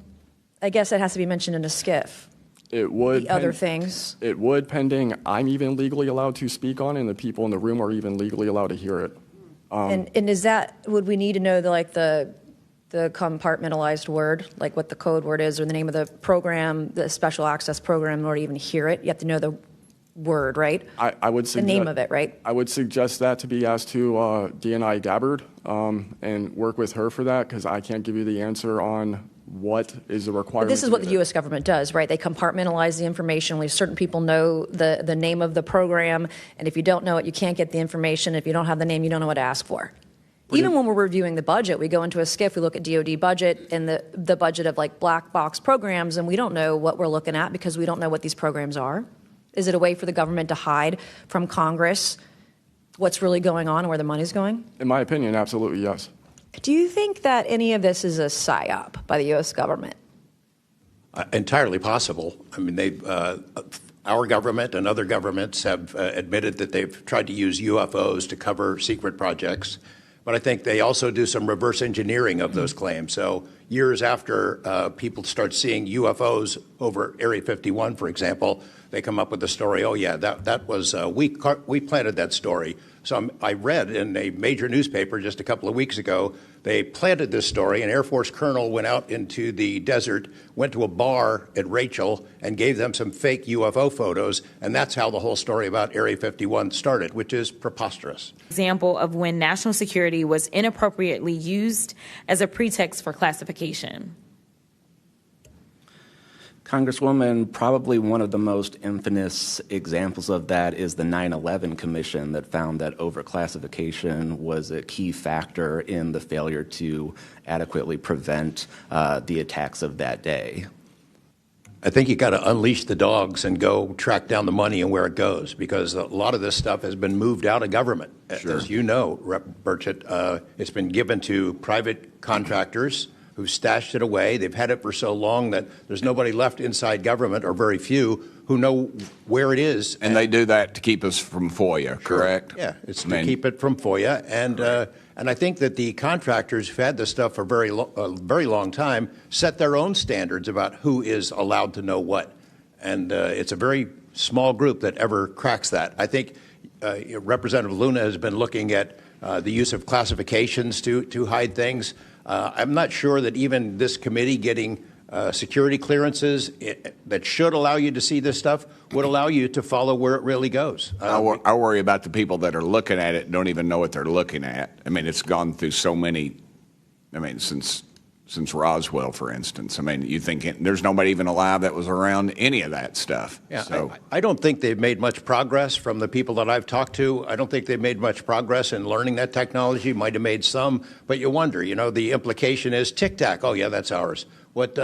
guess that has to be mentioned in a skiff. It would. The other things. It would, pending I'm even legally allowed to speak on, and the people in the room are even legally allowed to hear it. And is that, would we need to know the compartmentalized word, like what the code word is, or the name of the program, the special access program, in order to even hear it? You have to know the word, right? I would suggest the name of it, right? I would suggest that to be asked to DNI Gabbard and work with her for that, because I can't give you the answer on what is the requirement. But this is what the U.S. government does, right? They compartmentalize the information. Only certain people know the name of the program, and if you don't know it, you can't get the information. If you don't have the name, you don't know what to ask for. Even when we're reviewing the budget, we go into a skiff, we look at DOD budget and the budget of black box programs, and we don't know what we're looking at because we don't know what these programs are. Is it a way for the government to hide from Congress what's really going on and where the money's going? In my opinion, absolutely, yes. Do you think that any of this is a psyop by the U.S. government? Entirely possible. I mean, our government and other governments have admitted that they've tried to use UFOs to cover secret projects. But I think they also do some reverse engineering of those claims. So years after people start seeing UFOs over Area 51, for example, they come up with the story, oh, yeah, that was, we planted that story. So I read in a major newspaper just a couple of weeks ago, they planted this story. An Air Force colonel went out into the desert, went to a bar at Rachel, and gave them some fake UFO photos. And that's how the whole story about Area 51 started, which is preposterous. Example of when national security was inappropriately used as a pretext for classification. Congresswoman, probably one of the most infamous examples of that is the 9/11 Commission that found that overclassification was a key factor in the failure to adequately prevent the attacks of that day. I think you got to unleash the dogs and go track down the money and where it goes, because a lot of this stuff has been moved out of government. Sure. As you know, Rep. Burchett, it's been given to private contractors who stashed it away. They've had it for so long that there's nobody left inside government, or very few, who know where it is. And they do that to keep us from FOIA, correct? Yeah, it's to keep it from FOIA. And I think that the contractors who've had this stuff for a very long time set their own standards about who is allowed to know what. And it's a very small group that ever cracks that. I think Representative Luna has been looking at the use of classifications to hide things. I'm not sure that even this committee getting security clearances that should allow you to see this stuff would allow you to follow where it really goes. I worry about the people that are looking at it and don't even know what they're looking at. I mean, it's gone through so many, since Roswell, for instance. I mean, you think there's nobody even alive that was around any of that stuff. Yeah, so. I don't think they've made much progress from the people that I've talked to. I don't think they've made much progress in learning that technology. Might have made some, but you wonder, the implication is Tic Tac. Oh, yeah, that's ours. What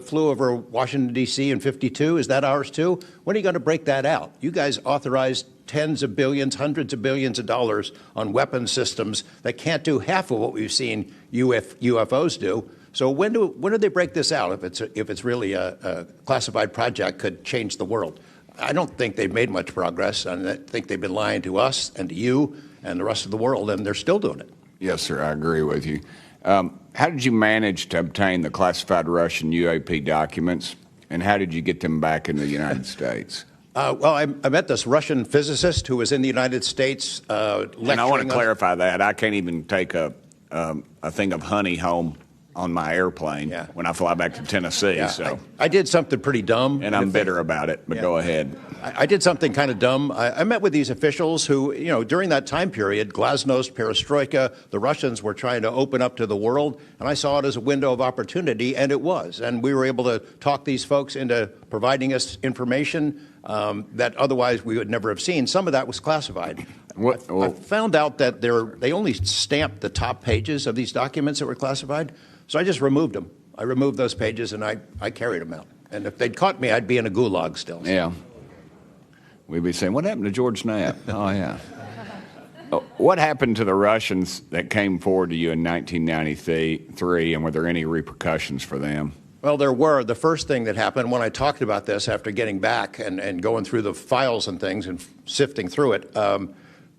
flew over Washington, D.C. in '52, is that ours too? When are you going to break that out? You guys authorized tens of billions, hundreds of billions of dollars on weapon systems that can't do half of what we've seen UFOs do. So when do they break this out? If it's really a classified project could change the world. I don't think they've made much progress, and I think they've been lying to us and to you and the rest of the world, and they're still doing it. Yes, sir, I agree with you. How did you manage to obtain the classified Russian UAP documents, and how did you get them back in the United States? Well, I met this Russian physicist who was in the United States lecturing. And I want to clarify that. I can't even take a thing of honey home on my airplane when I fly back to Tennessee. Yeah, so I did something pretty dumb. And I'm bitter about it, but go ahead. I did something kind of dumb. I met with these officials who, during that time period, glasnost, perestroika, the Russians were trying to open up to the world, and I saw it as a window of opportunity, and it was. And we were able to talk these folks into providing us information that otherwise we would never have seen. Some of that was classified. I found out that they only stamped the top pages of these documents that were classified, so I just removed them. I removed those pages, and I carried them out. And if they'd caught me, I'd be in a gulag still. Yeah. We'd be saying, what happened to George Knapp? Oh, yeah. What happened to the Russians that came forward to you in 1993, and were there any repercussions for them? Well, there were. The first thing that happened when I talked about this after getting back and going through the files and things and sifting through it,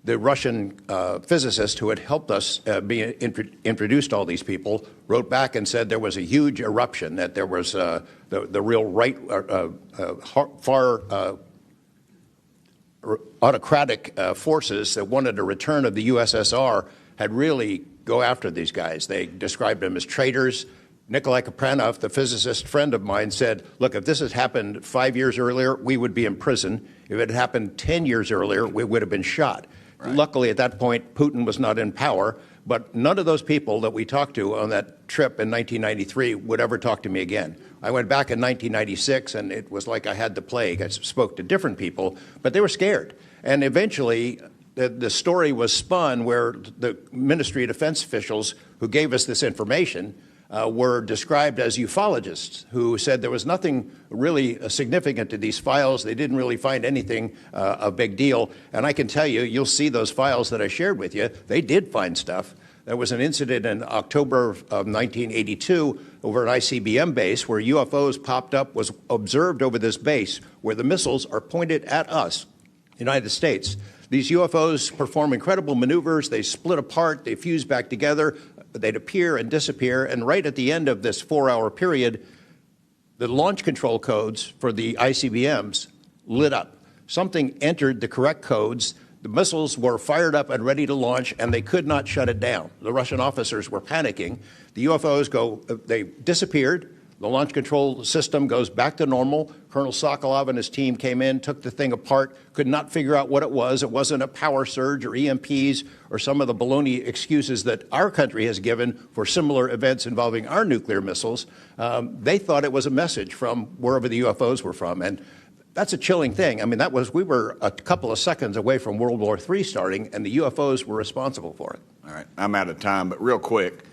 the Russian physicist who had helped us introduced all these people wrote back and said there was a huge eruption, that there was the real right, far autocratic forces that wanted a return of the USSR had really go after these guys. They described them as traitors. Nikolai Kapranov, the physicist friend of mine, said, look, if this had happened 5 years earlier, we would be in prison. If it had happened 10 years earlier, we would have been shot. Right. Luckily, at that point, Putin was not in power, but none of those people that we talked to on that trip in 1993 would ever talk to me again. I went back in 1996, and it was like I had the plague. I spoke to different people, but they were scared. And eventually, the story was spun where the Ministry of Defense officials who gave us this information were described as ufologists who said there was nothing really significant to these files. They didn't really find anything a big deal. And I can tell you, you'll see those files that I shared with you, they did find stuff. There was an incident in October of 1982 over an ICBM base where UFOs popped up, was observed over this base where the missiles are pointed at us, United States. These UFOs perform incredible maneuvers. They split apart, they fuse back together, they'd appear and disappear. And right at the end of this 4-hour period, the launch control codes for the ICBMs lit up. Something entered the correct codes. The missiles were fired up and ready to launch, and they could not shut it down. The Russian officers were panicking. The UFOs they disappeared. The launch control system goes back to normal. Colonel Sokolov and his team came in, took the thing apart, could not figure out what it was. It wasn't a power surge or EMPs or some of the baloney excuses that our country has given for similar events involving our nuclear missiles. They thought it was a message from wherever the UFOs were from. And that's a chilling thing. I mean, we were a couple of seconds away from World War III starting, and the UFOs were responsible for it. All right, I'm out of time, but real quick,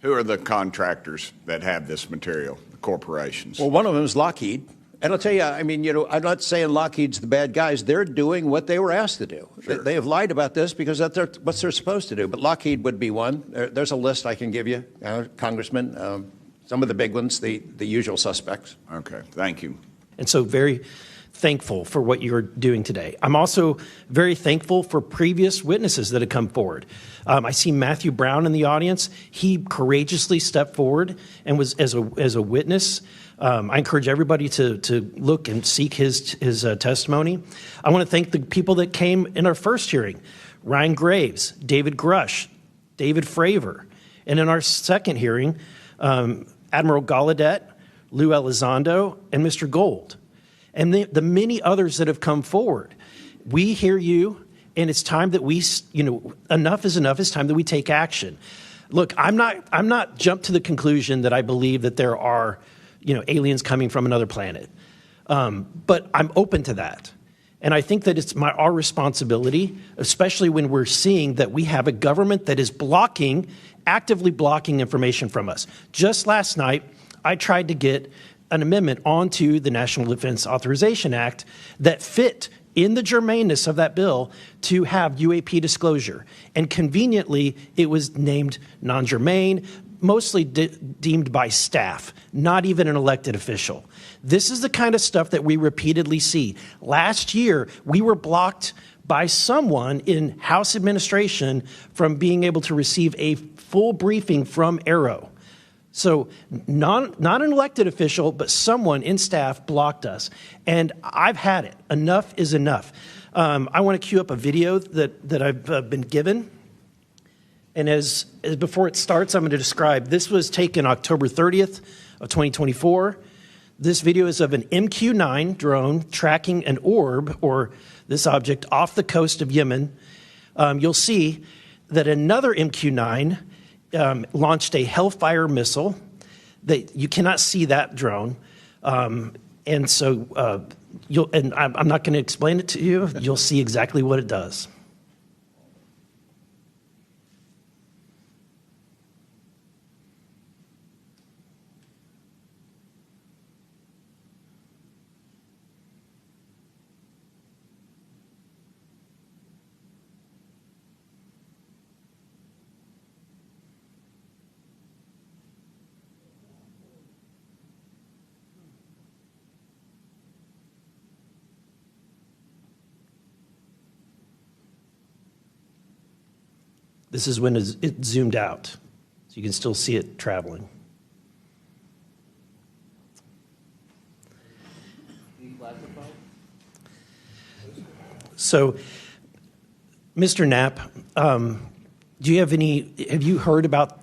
who are the contractors that have this material, the corporations? Well, one of them is Lockheed. And I'll tell you, I mean, I'm not saying Lockheed's the bad guys. They're doing what they were asked to do. Sure. They have lied about this because that's what they're supposed to do. But Lockheed would be one. There's a list I can give you, Congressman. Some of the big ones, the usual suspects. Okay, thank you. And so very thankful for what you're doing today. I'm also very thankful for previous witnesses that have come forward. I see Matthew Brown in the audience. He courageously stepped forward and was as a witness. I encourage everybody to look and seek his testimony. I want to thank the people that came in our first hearing: Ryan Graves, David Grush, David Fravor, and in our second hearing, Admiral Gallaudet, Lou Elizondo, and Mr. Gold, and the many others that have come forward. We hear you, and it's time that we, enough is enough. It's time that we take action. Look, I'm not jumped to the conclusion that I believe that there are aliens coming from another planet. But I'm open to that. And I think that it's our responsibility, especially when we're seeing that we have a government that is actively blocking information from us. Just last night, I tried to get an amendment onto the National Defense Authorization Act that fit in the germaneness of that bill to have UAP disclosure. And conveniently, it was named non-germane, mostly deemed by staff, not even an elected official. This is the kind of stuff that we repeatedly see. Last year, we were blocked by someone in House administration from being able to receive a full briefing from Arrow. So not an elected official, but someone in staff blocked us. And I've had it. Enough is enough. I want to cue up a video that I've been given. And as before it starts, I'm going to describe. This was taken October 30th of 2024. This video is of an MQ-9 drone tracking an orb, or this object, off the coast of Yemen. You'll see that another MQ-9 launched a Hellfire missile. That you cannot see that drone, and so I'm not going to explain it to you. You'll see exactly what it does. This is when it zoomed out, so you can still see it traveling. So, Mr. Knapp, have you heard about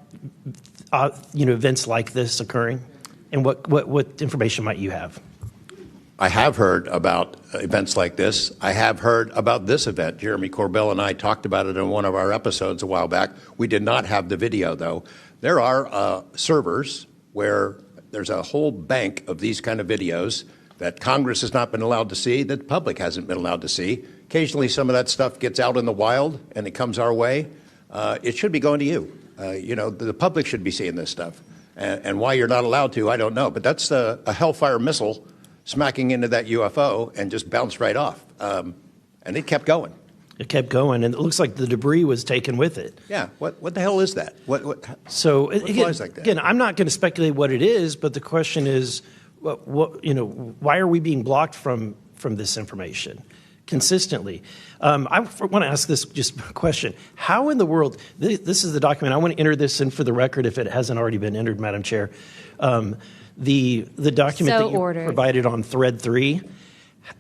events like this occurring, and what information might you have? I have heard about events like this. I have heard about this event. Jeremy Corbell and I talked about it in one of our episodes a while back. We did not have the video, though. There are servers where there's a whole bank of these kind of videos that Congress has not been allowed to see, that the public hasn't been allowed to see. Occasionally, some of that stuff gets out in the wild, and it comes our way. It should be going to you. The public should be seeing this stuff. And why you're not allowed to, I don't know. But that's a Hellfire missile smacking into that UFO and just bounced right off. And it kept going. It kept going, and it looks like the debris was taken with it. Yeah. What the hell is that? What flies like that? Again, I'm not going to speculate what it is, but the question is, why are we being blocked from this information consistently? I want to ask this just question. How in the world, this is the document, I want to enter this in for the record if it hasn't already been entered, Madam Chair. The document that you provided on Thread 3,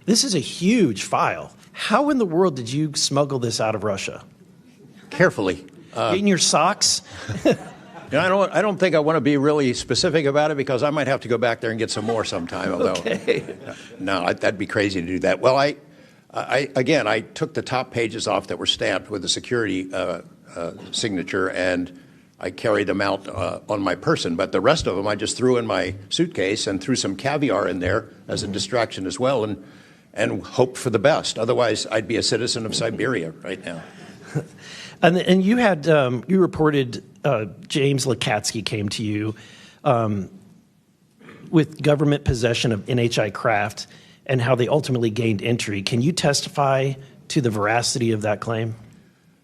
this is a huge file. How in the world did you smuggle this out of Russia? Carefully. In your socks? I don't think I want to be really specific about it because I might have to go back there and get some more sometime. Although, no, that'd be crazy to do that. Well, I took the top pages off that were stamped with the security signature, and I carried them out on my person. But the rest of them I just threw in my suitcase and threw some caviar in there as a distraction as well, and hoped for the best. Otherwise, I'd be a citizen of Siberia right now. And you had you reported James Lakatsky came to you with government possession of NHI craft and how they ultimately gained entry. Can you testify to the veracity of that claim?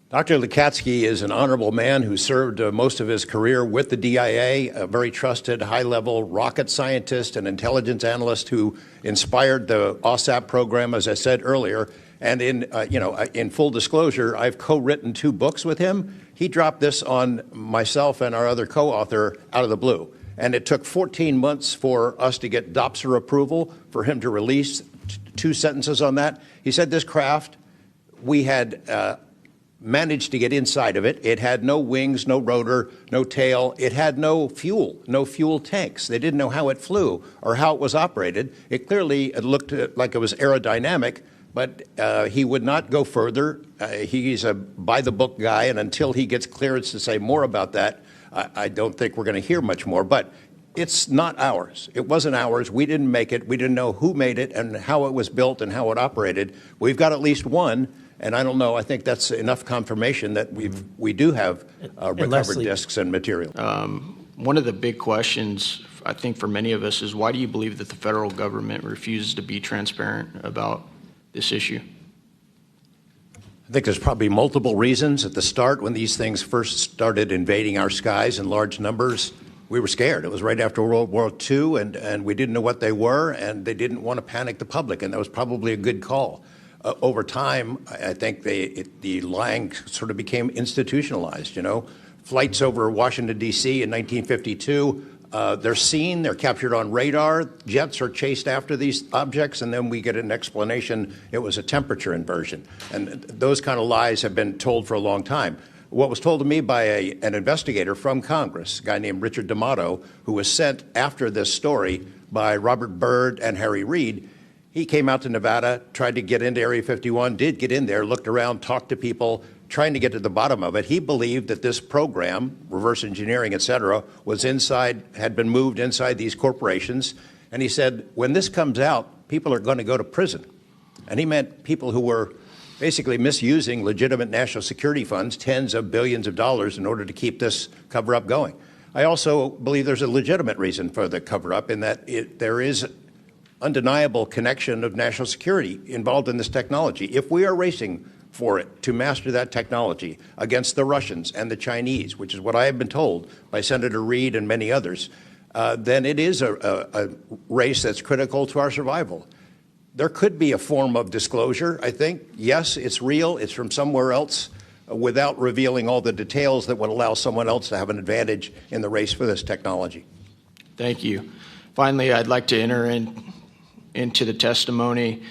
Dr. Lukatsky is an honorable man who served most of his career with the DIA, a very trusted, high-level rocket scientist and intelligence analyst who inspired the OSAP program, as I said earlier. And in full disclosure, I've co-written 2 books with him. He dropped this on myself and our other co-author out of the blue. And it took 14 months for us to get DOPSR approval for him to release 2 sentences on that. He said this craft, we had managed to get inside of it. It had no wings, no rotor, no tail. It had no fuel tanks. They didn't know how it flew or how it was operated. It clearly looked like it was aerodynamic, but he would not go further. He's a by-the-book guy, and until he gets clearance to say more about that, I don't think we're going to hear much more. But it's not ours. It wasn't ours. We didn't make it. We didn't know who made it and how it was built and how it operated. We've got at least one. And I don't know, I think that's enough confirmation that we do have recovered disks and material. One of the big questions, I think, for many of us is why do you believe that the federal government refuses to be transparent about this issue? I think there's probably multiple reasons. At the start, when these things first started invading our skies in large numbers, we were scared. It was right after World War II, and we didn't know what they were, and they didn't want to panic the public, and that was probably a good call. Over time, I think the lying sort of became institutionalized, Flights over Washington, D.C. in 1952, they're seen, they're captured on radar, jets are chased after these objects, and then we get an explanation it was a temperature inversion. And those kind of lies have been told for a long time. What was told to me by an investigator from Congress, a guy named Richard D'Amato, who was sent after this story by Robert Byrd and Harry Reid. He came out to Nevada, tried to get into Area 51, did get in there, looked around, talked to people, trying to get to the bottom of it. He believed that this program, reverse engineering, et cetera, was had been moved inside these corporations. And he said, when this comes out, people are going to go to prison. And he meant people who were basically misusing legitimate national security funds, tens of billions of dollars, in order to keep this cover-up going. I also believe there's a legitimate reason for the cover-up in that there is undeniable connection of national security involved in this technology. If we are racing for it to master that technology against the Russians and the Chinese, which is what I have been told by Senator Reid and many others, then it is a race that's critical to our survival. There could be a form of disclosure, I think. Yes, it's real. It's from somewhere else, without revealing all the details that would allow someone else to have an advantage in the race for this technology. Thank you. Finally, I'd like to enter into the testimony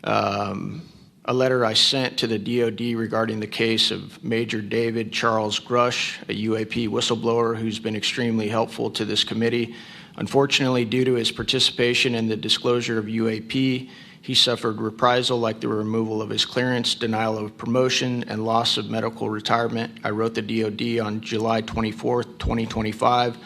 a letter I sent to the DoD regarding the case of Major David Charles Grush, a UAP whistleblower who's been extremely helpful to this committee. Unfortunately, due to his participation in the disclosure of UAP, he suffered reprisal like the removal of his clearance, denial of promotion, and loss of medical retirement. I wrote the DoD on July 24th, 2025,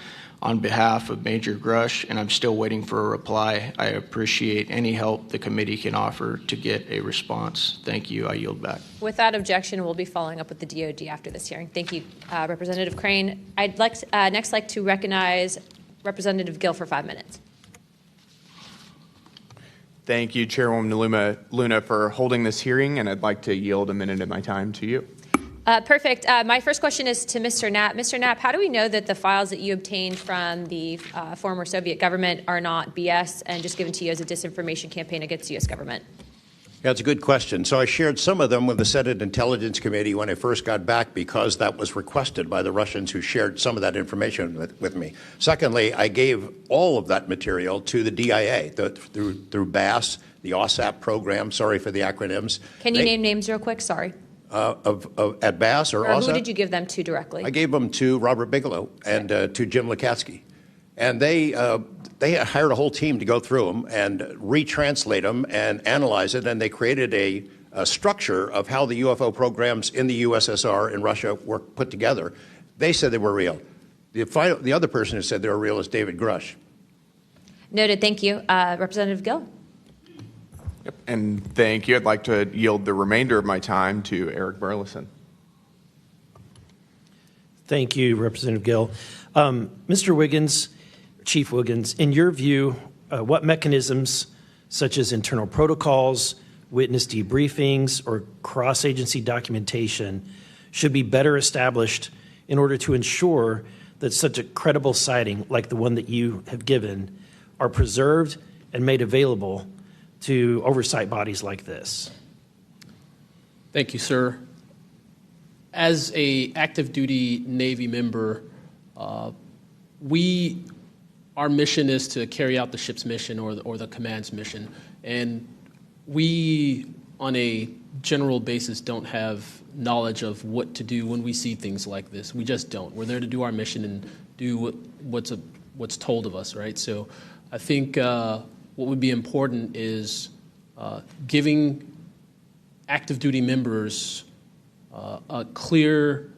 on behalf of Major Grush, and I'm still waiting for a reply. I appreciate any help the committee can offer to get a response. Thank you. I yield back. Without objection, we'll be following up with the DoD after this hearing. Thank you, Representative Crane. I'd next like to recognize Representative Gill for 5 minutes. Thank you, Chairwoman Luna, for holding this hearing, and I'd like to yield a minute of my time to you. Perfect. My first question is to Mr. Knapp. Mr. Knapp, how do we know that the files that you obtained from the former Soviet government are not BS and just given to you as a disinformation campaign against the U.S. government? Yeah, it's a good question. So I shared some of them with the Senate Intelligence Committee when I first got back because that was requested by the Russians who shared some of that information with me. Secondly, I gave all of that material to the DIA through BASS, the OSAP program. Sorry for the acronyms. Can you name names real quick? Sorry. At BASS or OSAP? Who did you give them to directly? I gave them to Robert Bigelow and to Jim Lukatsky. And they hired a whole team to go through them and retranslate them and analyze it, and they created a structure of how the UFO programs in the USSR and Russia were put together. They said they were real. The other person who said they were real is David Grush. Noted. Thank you. Representative Gill. Yep. And thank you. I'd like to yield the remainder of my time to Eric Burleson. Thank you, Representative Gill. Mr. Wiggins, Chief Wiggins, in your view, what mechanisms such as internal protocols, witness debriefings, or cross-agency documentation should be better established in order to ensure that such a credible sighting like the one that you have given are preserved and made available to oversight bodies like this? Thank you, sir. As a active duty Navy member, our mission is to carry out the ship's mission or the command's mission. And we, on a general basis, don't have knowledge of what to do when we see things like this. We just don't. We're there to do our mission and do what's told of us, right? So I think what would be important is giving active duty members a clear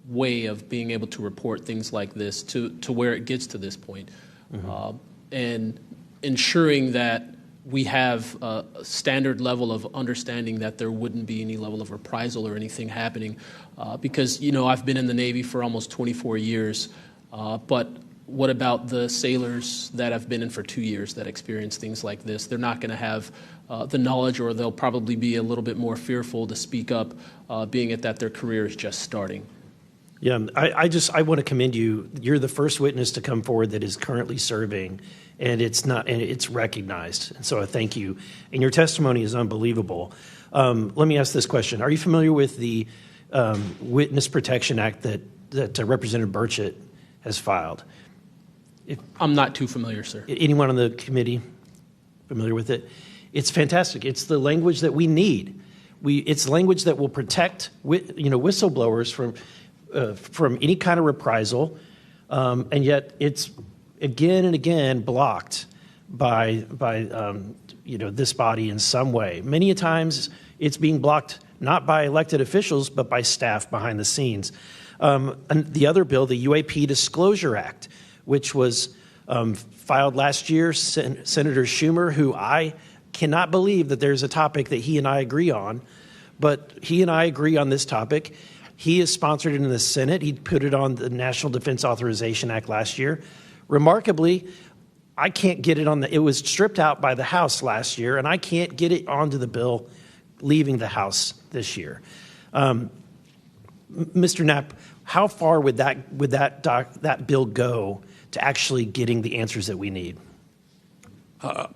way of being able to report things like this to where it gets to this point. And ensuring that we have a standard level of understanding that there wouldn't be any level of reprisal or anything happening. Because, I've been in the Navy for almost 24 years, but what about the sailors that have been in for 2 years that experience things like this? They're not going to have the knowledge, or they'll probably be a little bit more fearful to speak up, being it that their career is just starting. Yeah, I want to commend you. You're the first witness to come forward that is currently serving, and it's recognized. And so I thank you. And your testimony is unbelievable. Let me ask this question: are you familiar with the Witness Protection Act that Representative Burchett has filed? I'm not too familiar, sir. Anyone on the committee familiar with it? It's fantastic. It's the language that we need. It's language that will protect whistleblowers from any kind of reprisal, and yet it's again and again blocked by this body in some way. Many times it's being blocked not by elected officials but by staff behind the scenes. And the other bill, the UAP Disclosure Act, which was filed last year, Senator Schumer, who I cannot believe that there's a topic that he and I agree on, but he and I agree on this topic. He has sponsored it in the Senate. He put it on the National Defense Authorization Act last year. Remarkably, I can't get it on it was stripped out by the House last year, and I can't get it onto the bill leaving the House this year. Mr. Knapp, how far would that bill go to actually getting the answers that we need?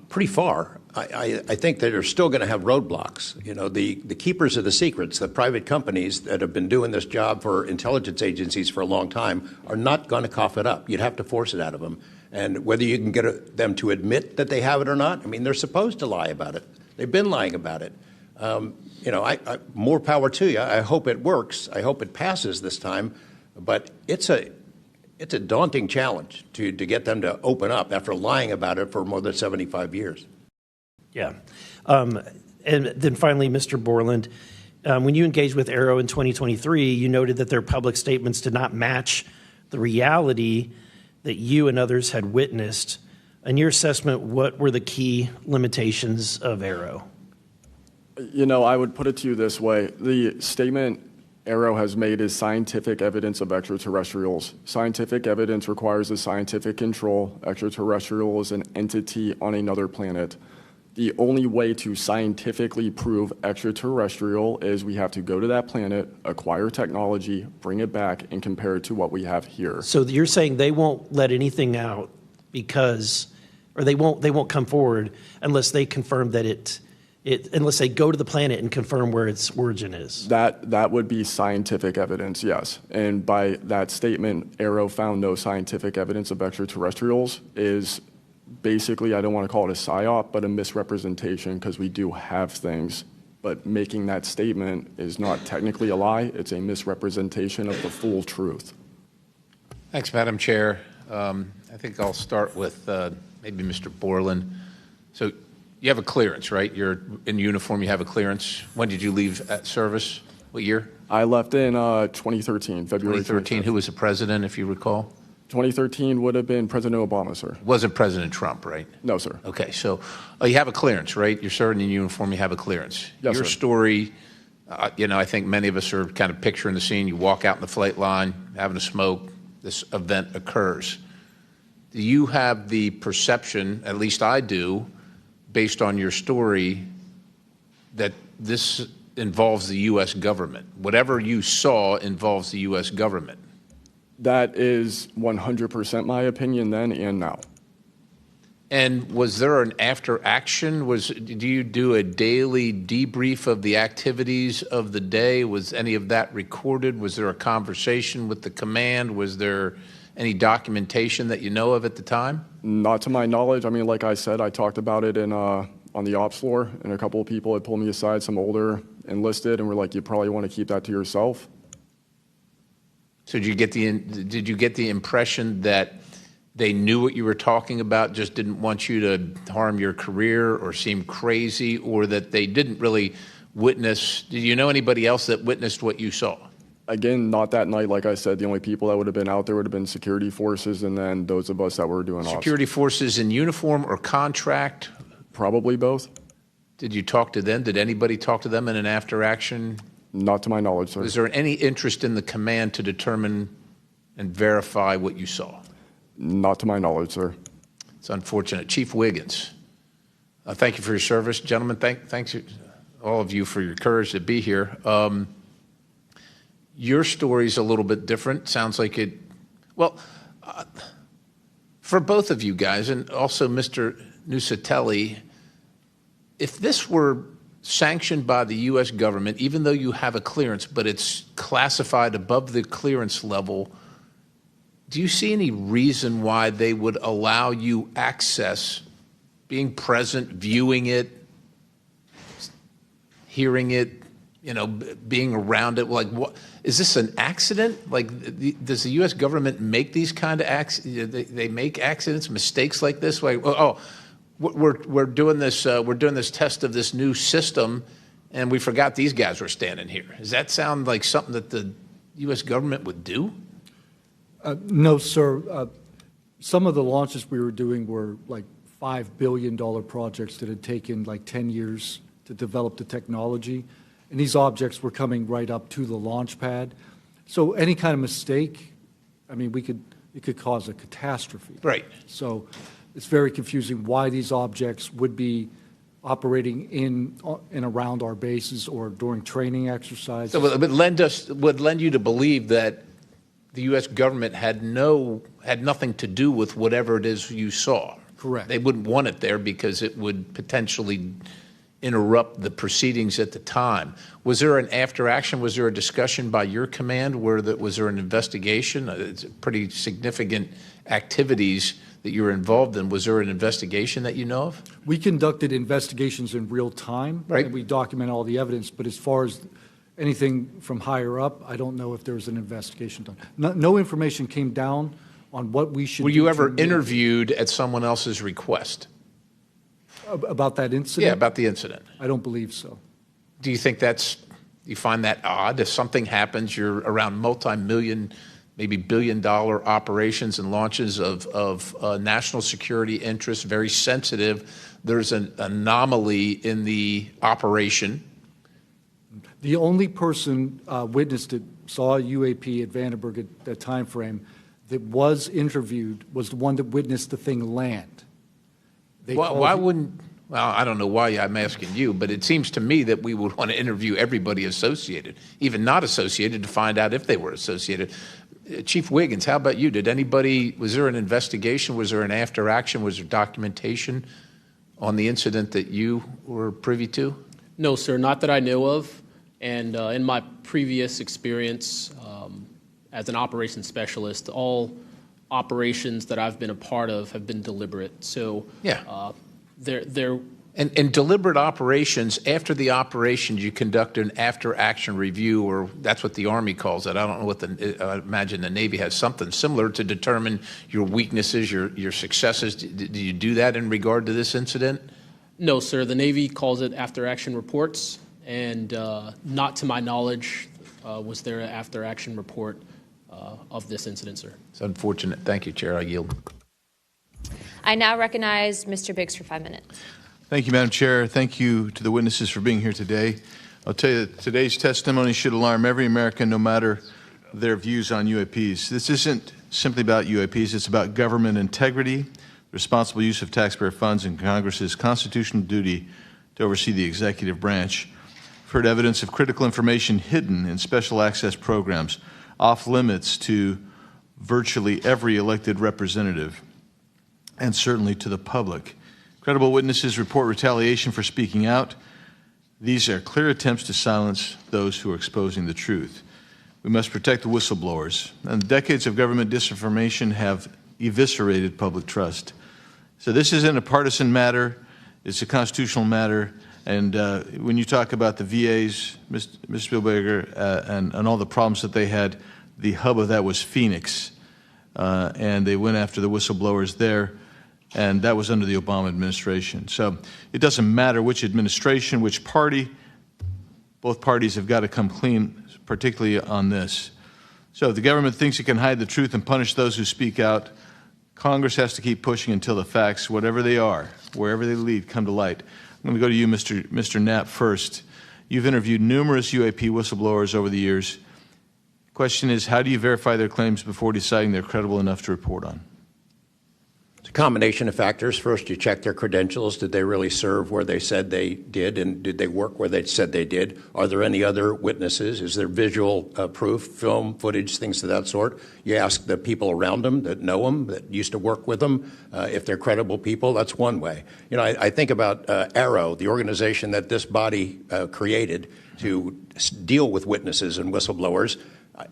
Pretty far. I think that they're still going to have roadblocks. The keepers of the secrets, the private companies that have been doing this job for intelligence agencies for a long time, are not going to cough it up. You'd have to force it out of them. And whether you can get them to admit that they have it or not, they're supposed to lie about it. They've been lying about it. More power to you. I hope it works. I hope it passes this time. But it's a daunting challenge to get them to open up after lying about it for more than 75 years. Yeah. And then finally, Mr. Borland, when you engaged with AARO in 2023, you noted that their public statements did not match the reality that you and others had witnessed. In your assessment, what were the key limitations of AARO? I would put it to you this way. The statement AARO has made is scientific evidence of extraterrestrials. Scientific evidence requires a scientific control. Extraterrestrial is an entity on another planet. The only way to scientifically prove extraterrestrial is we have to go to that planet, acquire technology, bring it back, and compare it to what we have here. So you're saying they won't let anything out or they won't come forward unless they confirm that unless they go to the planet and confirm where its origin is? That would be scientific evidence, yes. And by that statement, AARO found no scientific evidence of extraterrestrials is basically, I don't want to call it a psyop, but a misrepresentation, because we do have things. But making that statement is not technically a lie. It's a misrepresentation of the full truth. Thanks, Madam Chair. I think I'll start with maybe Mr. Borland. So you have a clearance, right? You're in uniform, you have a clearance. When did you leave service? What year? I left in 2013, February 2013. Who was the president, if you recall? 2013 would have been President Obama, sir. Wasn't President Trump, right? No, sir. Okay, so you have a clearance, right? You're serving in uniform, you have a clearance. Yes, Your sir. story, I think many of us are kind of picturing the scene. You walk out in the flight line, having a smoke, this event occurs. do you have the perception, at least I do, based on your story, that this involves the U.S. government? Whatever you saw involves the U.S. government. That is 100% my opinion then and now. And was there an after action? Do you do a daily debrief of the activities of the day? Was any of that recorded? Was there a conversation with the command? Was there any documentation that you know of at the time? Not to my knowledge. I mean, like I said, I talked about it on the ops floor, and a couple of people had pulled me aside, some older enlisted, and were like, you probably want to keep that to yourself. So did you get the impression that they knew what you were talking about, just didn't want you to harm your career or seem crazy, or that they didn't really witness? Did you know anybody else that witnessed what you saw? Again, not that night. Like I said, the only people that would have been out there would have been security forces, and then those of us that were doing ops. Security forces in uniform or contract? Probably both. Did you talk to them? Did anybody talk to them in an after action? Not to my knowledge, sir. Was there any interest in the command to determine and verify what you saw? Not to my knowledge, sir. It's unfortunate. Chief Wiggins, thank you for your service. Gentlemen, thanks all of you for your courage to be here. Your story's a little bit different. Sounds like it, well, for both of you guys, and also Mr. Nusatelli, if this were sanctioned by the U.S. government, even though you have a clearance, but it's classified above the clearance level, do you see any reason why they would allow you access, being present, viewing it, hearing it, being around it? Like, what is this, an accident? Like, does the U.S. government make these kind of accidents? They make accidents, mistakes like this? Like, we're doing this. We're doing this test of this new system, and we forgot these guys were standing here. Does that sound like something that the U.S. government would do? No, sir. Some of the launches we were doing were like $5 billion projects that had taken like 10 years to develop the technology. And these objects were coming right up to the launch pad. So any kind of mistake, I mean, it could cause a catastrophe. Right. So it's very confusing why these objects would be operating in and around our bases or during training exercises. So it would lend you to believe that the U.S. government had nothing to do with whatever it is you saw. Correct. They wouldn't want it there because it would potentially interrupt the proceedings at the time. Was there an after action? Was there a discussion by your command? Was there an investigation? It's pretty significant activities that you were involved in. Was there an investigation that you know of? We conducted investigations in real time. Right. And we document all the evidence. But as far as anything from higher up, I don't know if there was an investigation done. No information came down on what we should do. Were you ever interviewed at someone else's request? About that incident? Yeah, about the incident. I don't believe so. Do you think you find that odd? If something happens, you're around multi-million, maybe billion-dollar operations and launches of national security interests, very sensitive. There's an anomaly in the operation. The only person witnessed it, saw a UAP at Vandenberg at that time frame, that was interviewed was the one that witnessed the thing land. Why wouldn't, well, I don't know why I'm asking you, but it seems to me that we would want to interview everybody associated, even not associated, to find out if they were associated. Chief Wiggins, how about you? Was there an investigation? Was there an after action? Was there documentation on the incident that you were privy to? No, sir, not that I know of. And in my previous experience as an operations specialist, all operations that I've been a part of have been deliberate. So yeah, they're and deliberate operations. After the operation, you conduct an after-action review, or that's what the Army calls it. I don't know what I imagine the Navy has something similar to determine your weaknesses, your successes. Do you do that in regard to this incident? No, sir. The Navy calls it after-action reports, and not to my knowledge was there an after-action report of this incident, sir. It's unfortunate. Thank you, Chair. I yield. I now recognize Mr. Biggs for 5 minutes. Thank you, Madam Chair. Thank you to the witnesses for being here today. I'll tell you that today's testimony should alarm every American, no matter their views on UAPs. This isn't simply about UAPs. It's about government integrity, responsible use of taxpayer funds, and Congress's constitutional duty to oversee the executive branch. We've heard evidence of critical information hidden in special access programs, off limits to virtually every elected representative, and certainly to the public. Credible witnesses report retaliation for speaking out. These are clear attempts to silence those who are exposing the truth. We must protect the whistleblowers. And decades of government disinformation have eviscerated public trust. So this isn't a partisan matter. It's a constitutional matter. And when you talk about the VAs, Ms. Spielberger, and all the problems that they had, the hub of that was Phoenix. And they went after the whistleblowers there. And that was under the Obama administration. So it doesn't matter which administration, which party, both parties have got to come clean, particularly on this. So if the government thinks it can hide the truth and punish those who speak out, Congress has to keep pushing until the facts, whatever they are, wherever they lead, come to light. I'm going to go to you, Mr. Knapp, first. You've interviewed numerous UAP whistleblowers over the years. Question is, how do you verify their claims before deciding they're credible enough to report on? It's a combination of factors. First, you check their credentials. Did they really serve where they said they did, and did they work where they said they did? Are there any other witnesses? Is there visual proof, film, footage, things of that sort? You ask the people around them that know them, that used to work with them, if they're credible people. That's one way. You know, I think about AARO, the organization that this body created to deal with witnesses and whistleblowers.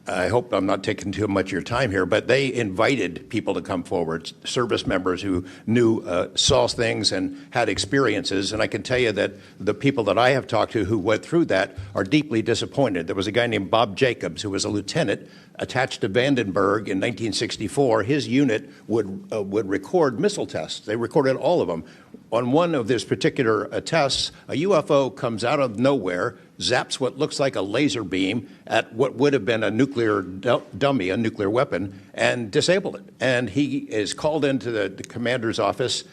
I hope I'm not taking too much of your time here, but they invited people to come forward, service members who knew, saw things and had experiences. And I can tell you that the people that I have talked to who went through that are deeply disappointed. There was a guy named Bob Jacobs who was a lieutenant attached to Vandenberg in 1964. His unit would record missile tests. They recorded all of them. On one of these particular tests, a UFO comes out of nowhere, zaps what looks like a laser beam at what would have been a nuclear dummy, a nuclear weapon, and disabled it. And he is called into the commander's office.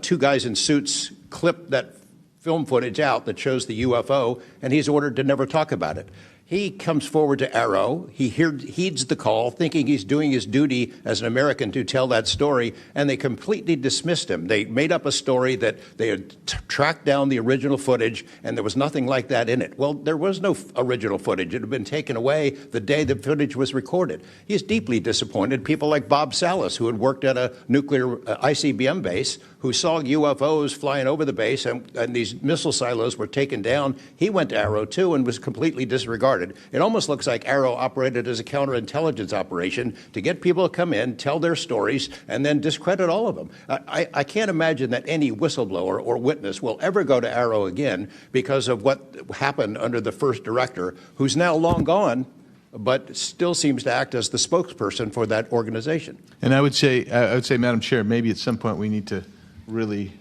Two guys in suits clip that film footage out that shows the UFO, and he's ordered to never talk about it. He comes forward to AARO. He heeds the call, thinking he's doing his duty as an American to tell that story, and they completely dismissed him. They made up a story that they had tracked down the original footage, and there was nothing like that in it. Well, there was no original footage. It had been taken away the day the footage was recorded. He's deeply disappointed. People like Bob Salas, who had worked at a nuclear ICBM base, who saw UFOs flying over the base, and these missile silos were taken down. He went to AARO, too, and was completely disregarded. It almost looks like AARO operated as a counterintelligence operation to get people to come in, tell their stories, and then discredit all of them. I can't imagine that any whistleblower or witness will ever go to AARO again because of what happened under the first director, who's now long gone, but still seems to act as the spokesperson for that organization. And I would say, Madam Chair, maybe at some point we need to really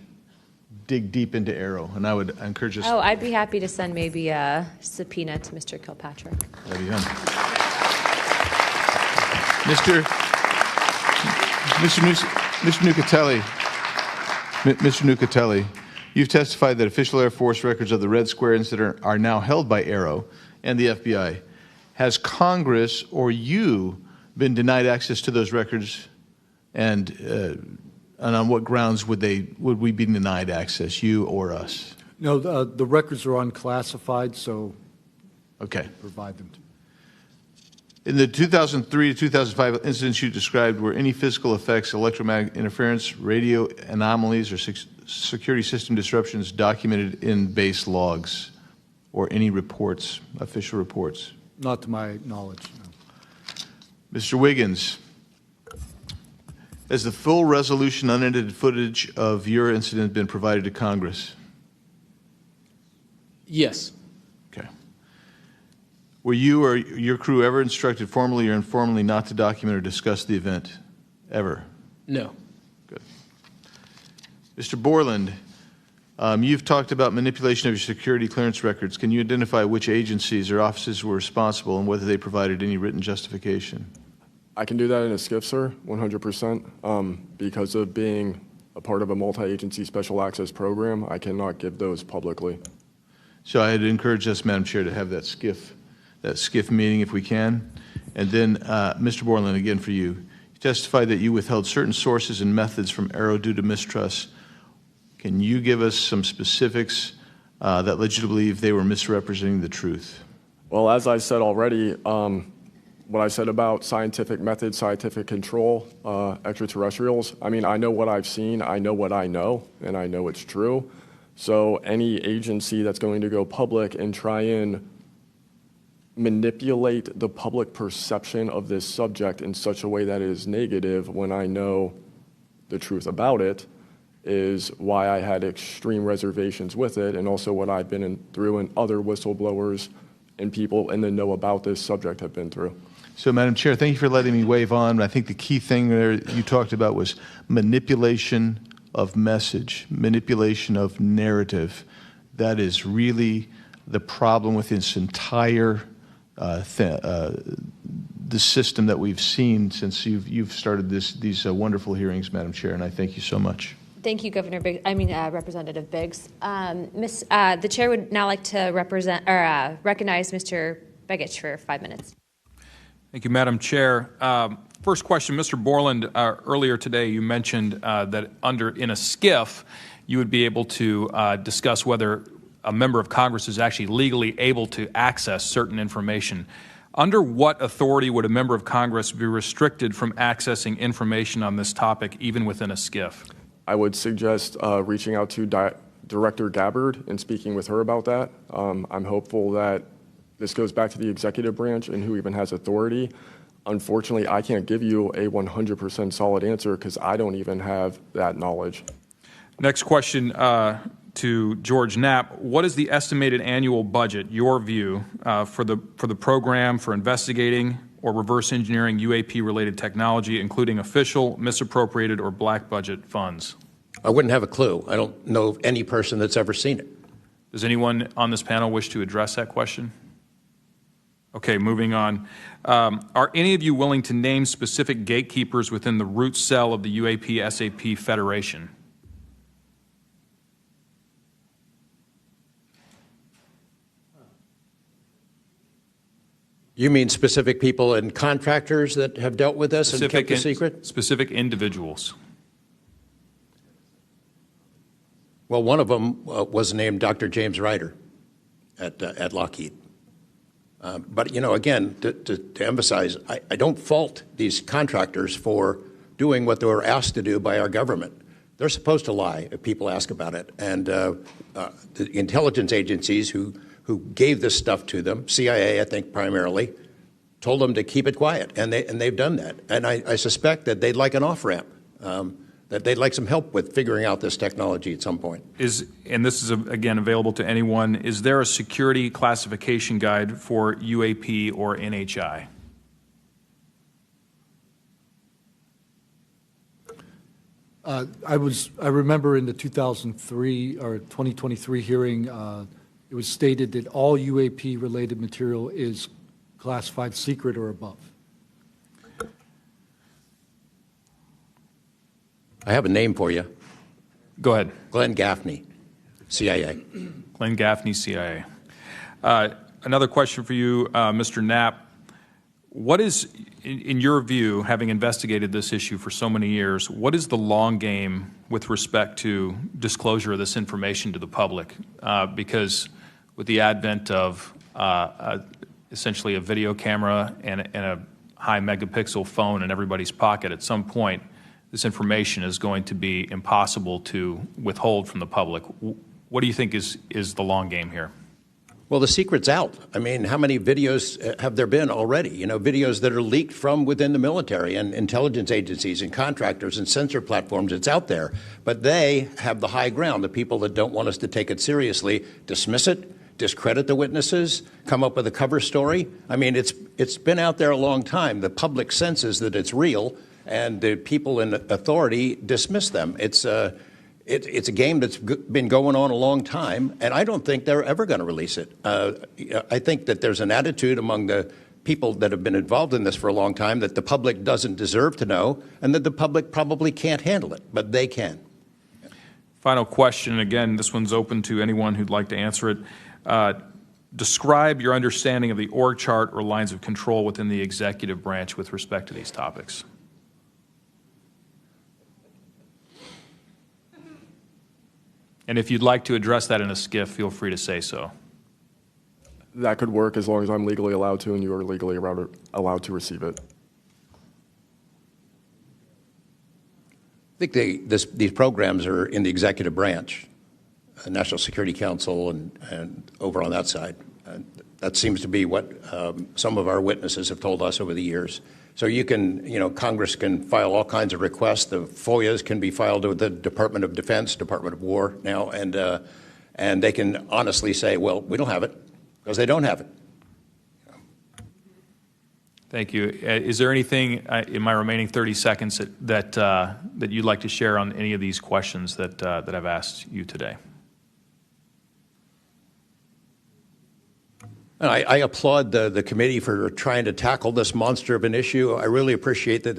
dig deep into AARO, and I would encourage us. Oh, I'd be happy to send maybe a subpoena to Mr. Kilpatrick. That'd be fun. Mr. Nucatelli, you've testified that official Air Force records of the Red Square incident are now held by AARO and the FBI. Has Congress or you been denied access to those records, and on what grounds would we be denied access, you or us? No, the records are unclassified, so okay, provide them to. In the 2003 to 2005 incidents you described, were any physical effects, electromagnetic interference, radio anomalies, or security system disruptions documented in base logs or any reports, official reports? Not to my knowledge, no. Mr. Wiggins, has the full resolution unedited footage of your incident been provided to Congress? Yes. Okay. Were you or your crew ever instructed formally or informally not to document or discuss the event? Ever? No. Good. Mr. Borland, you've talked about manipulation of your security clearance records. Can you identify which agencies or offices were responsible and whether they provided any written justification? I can do that in a skiff, sir, 100%. Because of being a part of a multi-agency special access program, I cannot give those publicly. So I'd encourage us, Madam Chair, to have that skiff meeting if we can. And then, Mr. Borland, again for you. You testified that you withheld certain sources and methods from Arrow due to mistrust. Can you give us some specifics that led you to believe they were misrepresenting the truth? Well, as I said already, what I said about scientific methods, scientific control, extraterrestrials, I mean, I know what I've seen, I know what I know, and I know it's true. So any agency that's going to go public and try and manipulate the public perception of this subject in such a way that it is negative when I know the truth about it is why I had extreme reservations with it, and also what I've been through and other whistleblowers and people in the know about this subject have been through. So, Madam Chair, thank you for letting me wave on. I think the key thing there you talked about was manipulation of message, manipulation of narrative. That is really the problem with this entire the system that we've seen since you've started these wonderful hearings, Madam Chair, and I thank you so much. Thank you, Representative Biggs. The chair would now like to recognize Mr. Begich for 5 minutes. Thank you, Madam Chair. First question, Mr. Borland, earlier today you mentioned that in a SCIF, you would be able to discuss whether a member of Congress is actually legally able to access certain information. Under what authority would a member of Congress be restricted from accessing information on this topic, even within a SCIF? I would suggest reaching out to Director Gabbard and speaking with her about that. I'm hopeful that this goes back to the executive branch and who even has authority. Unfortunately, I can't give you a 100% solid answer because I don't even have that knowledge. Next question to George Knapp. What is the estimated annual budget, your view, for the program for investigating or reverse engineering UAP-related technology, including official, misappropriated, or black budget funds? I wouldn't have a clue. I don't know of any person that's ever seen it. Does anyone on this panel wish to address that question? Okay, moving on. Are any of you willing to name specific gatekeepers within the root cell of the UAP-SAP Federation? You mean specific people and contractors that have dealt with this and kept the secret? Specific individuals. Well, one of them was named Dr. James Ryder at Lockheed. But, you know, again, to emphasize, I don't fault these contractors for doing what they were asked to do by our government. They're supposed to lie if people ask about it. And the intelligence agencies who gave this stuff to them, CIA, I think primarily, told them to keep it quiet, and they've done that. And I suspect that they'd like an off-ramp, that they'd like some help with figuring out this technology at some point. And this is, again, available to anyone, is there a security classification guide for UAP or NHI? I remember in the 2003 or 2023 hearing, it was stated that all UAP-related material is classified secret or above. I have a name for you. Go ahead. Glenn Gaffney, CIA. Glenn Gaffney, CIA. Another question for you, Mr. Knapp. What is, in your view, having investigated this issue for so many years, what is the long game with respect to disclosure of this information to the public? Because with the advent of essentially a video camera and a high megapixel phone in everybody's pocket, at some point, this information is going to be impossible to withhold from the public. What do you think is the long game here? Well, the secret's out. I mean, how many videos have there been already? You know, videos that are leaked from within the military and intelligence agencies and contractors and sensor platforms. It's out there. But they have the high ground. The people that don't want us to take it seriously dismiss it, discredit the witnesses, come up with a cover story. I mean, it's been out there a long time. The public senses that it's real, and the people in authority dismiss them. It's a game that's been going on a long time, and I don't think they're ever going to release it. I think that there's an attitude among the people that have been involved in this for a long time that the public doesn't deserve to know, and that the public probably can't handle it, but they can. Final question, again, this one's open to anyone who'd like to answer it. Describe your understanding of the org chart or lines of control within the executive branch with respect to these topics. And if you'd like to address that in a skiff, feel free to say so. That could work as long as I'm legally allowed to and you are legally allowed to receive it. I think these programs are in the executive branch, National Security Council, and over on that side. That seems to be what some of our witnesses have told us over the years. So you can, Congress can file all kinds of requests. The FOIAs can be filed with the Department of Defense, Department of War now, and they can honestly say, well, we don't have it, because they don't have it. Thank you. Is there anything in my remaining 30 seconds that you'd like to share on any of these questions that I've asked you today? I applaud the committee for trying to tackle this monster of an issue. I really appreciate that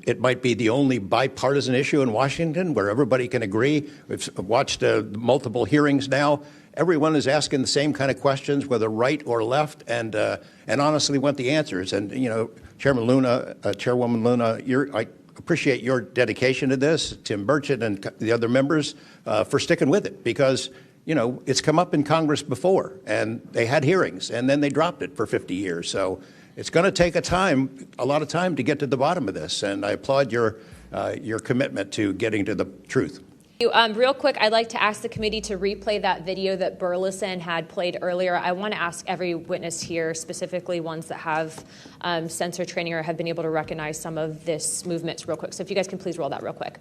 it might be the only bipartisan issue in Washington where everybody can agree. We've watched multiple hearings now. Everyone is asking the same kind of questions, whether right or left, and honestly want the answers. And Chairman Luna, Chairwoman Luna, I appreciate your dedication to this, Tim Burchett and the other members, for sticking with it, because it's come up in Congress before, and they had hearings, and then they dropped it for 50 years. So it's going to take a lot of time to get to the bottom of this, and I applaud your commitment to getting to the truth. Real quick, I'd like to ask the committee to replay that video that Burleson had played earlier. I want to ask every witness here, specifically ones that have sensor training or have been able to recognize some of this movements real quick. So if you guys can please roll that real quick.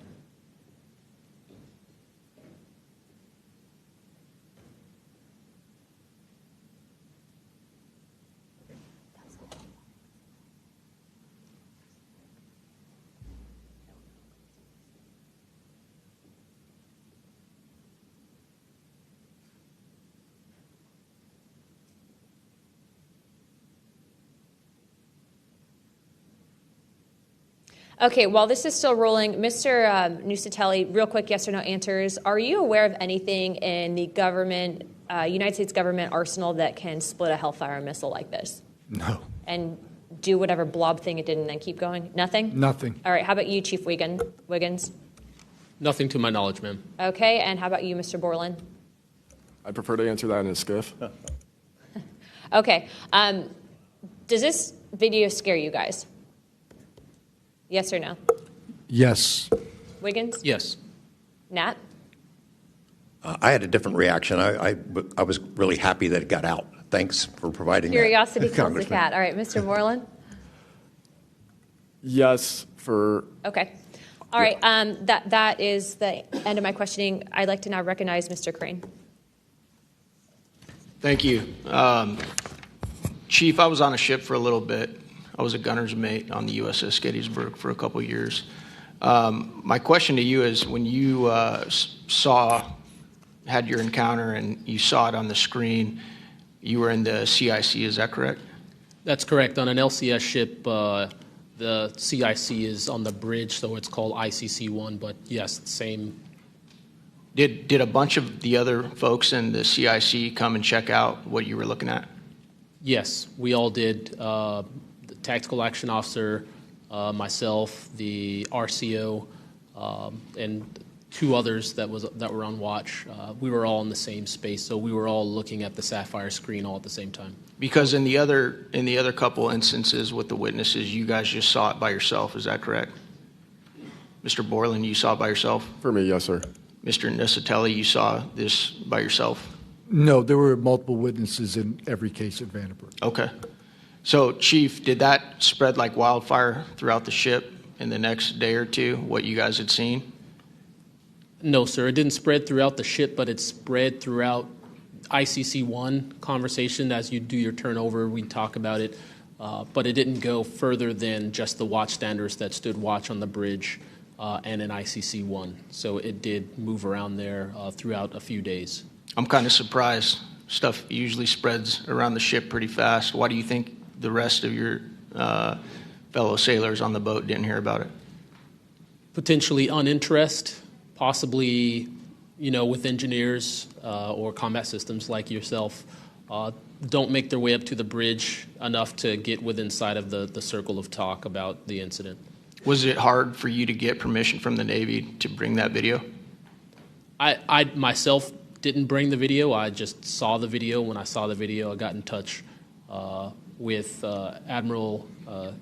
Okay, while this is still rolling, Mr. Nusatelli, real quick yes or no answers. Are you aware of anything in the government, United States government arsenal that can split a Hellfire missile like this? No. And do whatever blob thing it did and then keep going? Nothing? Nothing. All right, how about you, Chief Wiggins? Nothing to my knowledge, ma'am. Okay, and how about you, Mr. Borland? I prefer to answer that in a skiff. Okay, does this video scare you guys? Yes or no? Yes. Wiggins? Yes. Nat? I had a different reaction. I was really happy that it got out. Thanks for providing Curiosity that, kills the cat. All right, Mr. Borland? Yes, for... Okay. All right, that is the end of my questioning. I'd like to now recognize Mr. Crane. Thank you. Chief, I was on a ship for a little bit. I was a gunner's mate on the USS Gettysburg for a couple of years. My question to you is, when you had your encounter and you saw it on the screen, you were in the CIC, is that correct? That's correct. On an LCS ship, the CIC is on the bridge, so it's called ICC-1, but yes, same. Did a bunch of the other folks in the CIC come and check out what you were looking at? Yes, we all did. The tactical action officer, myself, the RCO, and two others that were on watch. We were all in the same space, so we were all looking at the Sapphire screen all at the same time. Because in the other couple instances with the witnesses, you guys just saw it by yourself. Is that correct? Mr. Borland, you saw it by yourself? For me, yes, sir. Mr. Nusatelli, you saw this by yourself? No, there were multiple witnesses in every case at Vandenberg. Okay. So, Chief, did that spread like wildfire throughout the ship in the next day or two, what you guys had seen? No, sir. It didn't spread throughout the ship, but it spread throughout ICC-1 conversation. As you do your turnover, we talk about it. But it didn't go further than just the watchstanders that stood watch on the bridge and in ICC-1. So it did move around there throughout a few days. I'm kind of surprised. Stuff usually spreads around the ship pretty fast. Why do you think the rest of your fellow sailors on the boat didn't hear about it? Potentially uninterest, possibly, with engineers or combat systems like yourself, don't make their way up to the bridge enough to get within sight of the circle of talk about the incident. Was it hard for you to get permission from the Navy to bring that video? I myself didn't bring the video. I just saw the video. When I saw the video, I got in touch with Admiral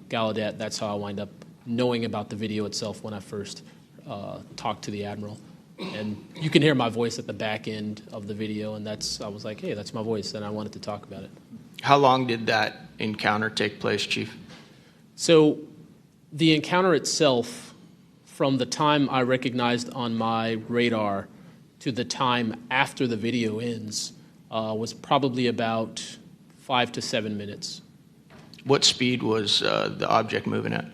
Gallaudet. That's how I wind up knowing about the video itself when I first talked to the Admiral. And you can hear my voice at the back end of the video, and I was like, hey, that's my voice, and I wanted to talk about it. How long did that encounter take place, Chief? So the encounter itself, from the time I recognized on my radar to the time after the video ends, was probably about 5 to 7 minutes. What speed was the object moving at?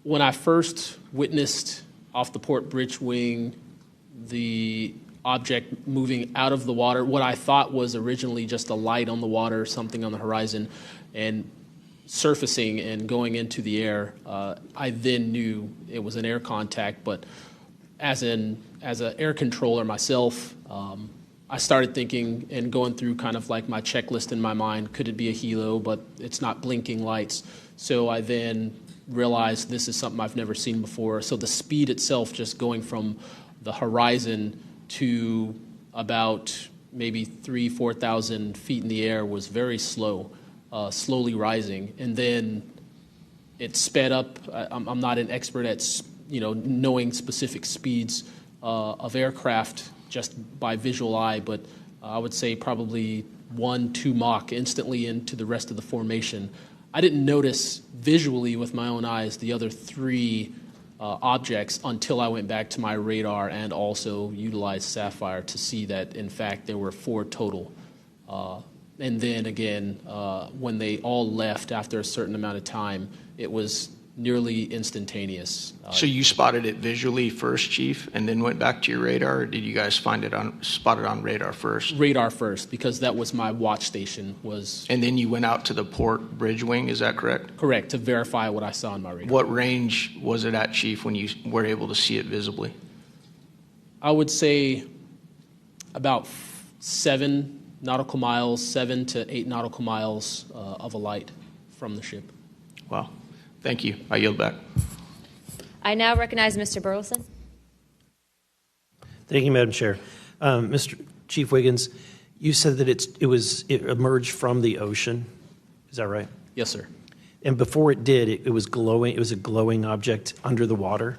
When I first witnessed off the port bridge wing the object moving out of the water, what I thought was originally just a light on the water, something on the horizon, and surfacing and going into the air, I then knew it was an air contact. But as an air controller myself, I started thinking and going through kind of like my checklist in my mind. Could it be a helo? But it's not blinking lights. So I then realized this is something I've never seen before. So the speed itself, just going from the horizon to about maybe 4,000 feet in the air, was very slow, slowly rising. And then it sped up. I'm not an expert at knowing specific speeds of aircraft just by visual eye, but I would say probably 1-2 Mach instantly into the rest of the formation. I didn't notice visually with my own eyes the other 3 objects until I went back to my radar and also utilized Sapphire to see that, in fact, there were 4 total. And then again, when they all left after a certain amount of time, it was nearly instantaneous. So you spotted it visually first, Chief, and then went back to your radar, or did you guys spot it on radar first? Radar first, because that was my watch station. And then you went out to the port bridge wing, is that correct? Correct, to verify what I saw on my radar. What range was it at, Chief, when you were able to see it visibly? I would say about 7 nautical miles, 7 to 8 nautical miles of a light from the ship. Wow. Thank you. I yield back. I now recognize Mr. Burleson. Thank you, Madam Chair. Mr. Chief Wiggins, you said that it emerged from the ocean. Is that right? Yes, sir. And before it did, it was glowing. It was a glowing object under the water.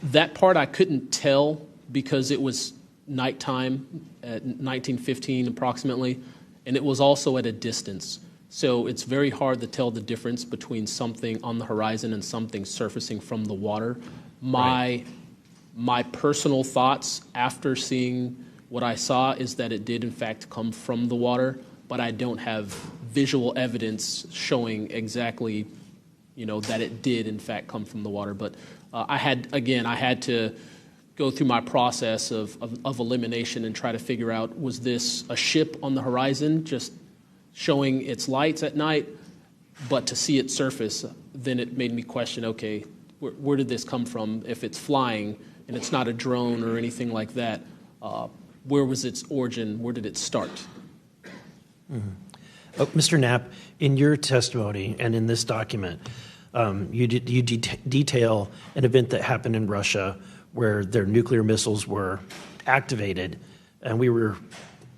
That part I couldn't tell because it was nighttime at 1915 approximately, and it was also at a distance. So it's very hard to tell the difference between something on the horizon and something surfacing from the water. My personal thoughts after seeing what I saw is that it did in fact come from the water, but I don't have visual evidence showing exactly, that it did in fact come from the water. But I had to go through my process of elimination and try to figure out, was this a ship on the horizon just showing its lights at night, but to see it surface, then it made me question, okay, where did this come from? If it's flying and it's not a drone or anything like that, where was its origin? Where did it start? Mm-hmm. Mr. Knapp, in your testimony and in this document, you detail an event that happened in Russia where their nuclear missiles were activated, and we were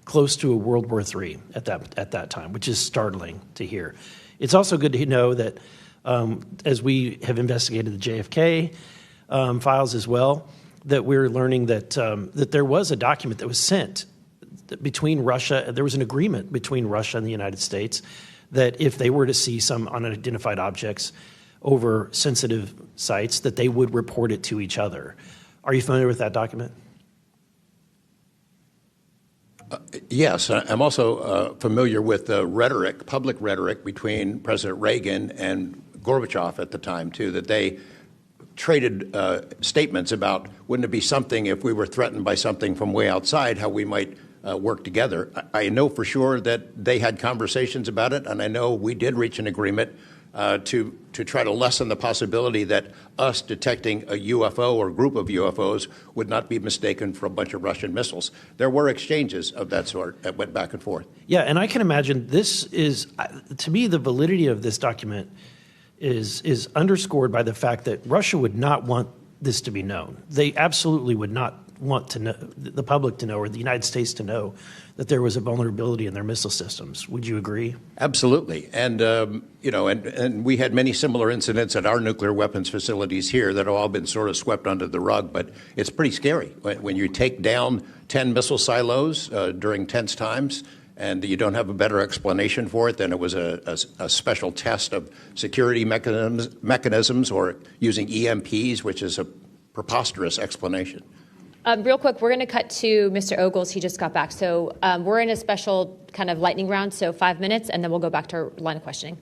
close to a World War III at that time, which is startling to hear. It's also good to know that as we have investigated the JFK files as well, that we're learning that there was a document that was sent between Russia. There was an agreement between Russia and the United States that if they were to see some unidentified objects over sensitive sites, that they would report it to each other. Are you familiar with that document? Yes, I'm also familiar with the rhetoric, public rhetoric between President Reagan and Gorbachev at the time, too, that they traded statements about, wouldn't it be something if we were threatened by something from way outside, how we might work together. I know for sure that they had conversations about it, and I know we did reach an agreement to try to lessen the possibility that us detecting a UFO or group of UFOs would not be mistaken for a bunch of Russian missiles. There were exchanges of that sort that went back and forth. Yeah, and I can imagine this is, to me, the validity of this document is underscored by the fact that Russia would not want this to be known. They absolutely would not want to know, the public to know, or the United States to know, that there was a vulnerability in their missile systems. Would you agree? Absolutely. And, you know, and we had many similar incidents at our nuclear weapons facilities here that have all been sort of swept under the rug. But it's pretty scary when you take down 10 missile silos during tense times and you don't have a better explanation for it than it was a special test of security mechanisms or using EMPs, which is a preposterous explanation. Real quick, we're going to cut to Mr. Ogles. He just got back. So we're in a special kind of lightning round, so 5 minutes, and then we'll go back to our line of questioning.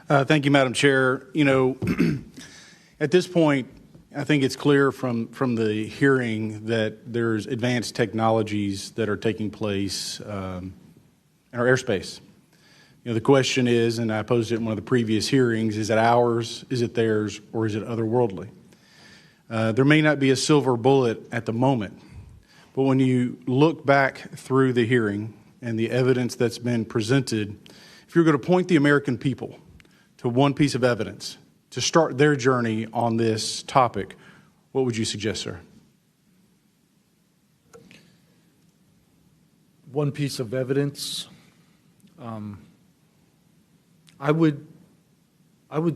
Thank you, Madam Chair. You know, at this point, I think it's clear from the hearing that there's advanced technologies that are taking place in our airspace. You know, the question is, and I posed it in one of the previous hearings, is it ours, is it theirs, or is it otherworldly? There may not be a silver bullet at the moment, but when you look back through the hearing and the evidence that's been presented, if you're going to point the American people to one piece of evidence to start their journey on this topic, what would you suggest, sir? One piece of evidence. I would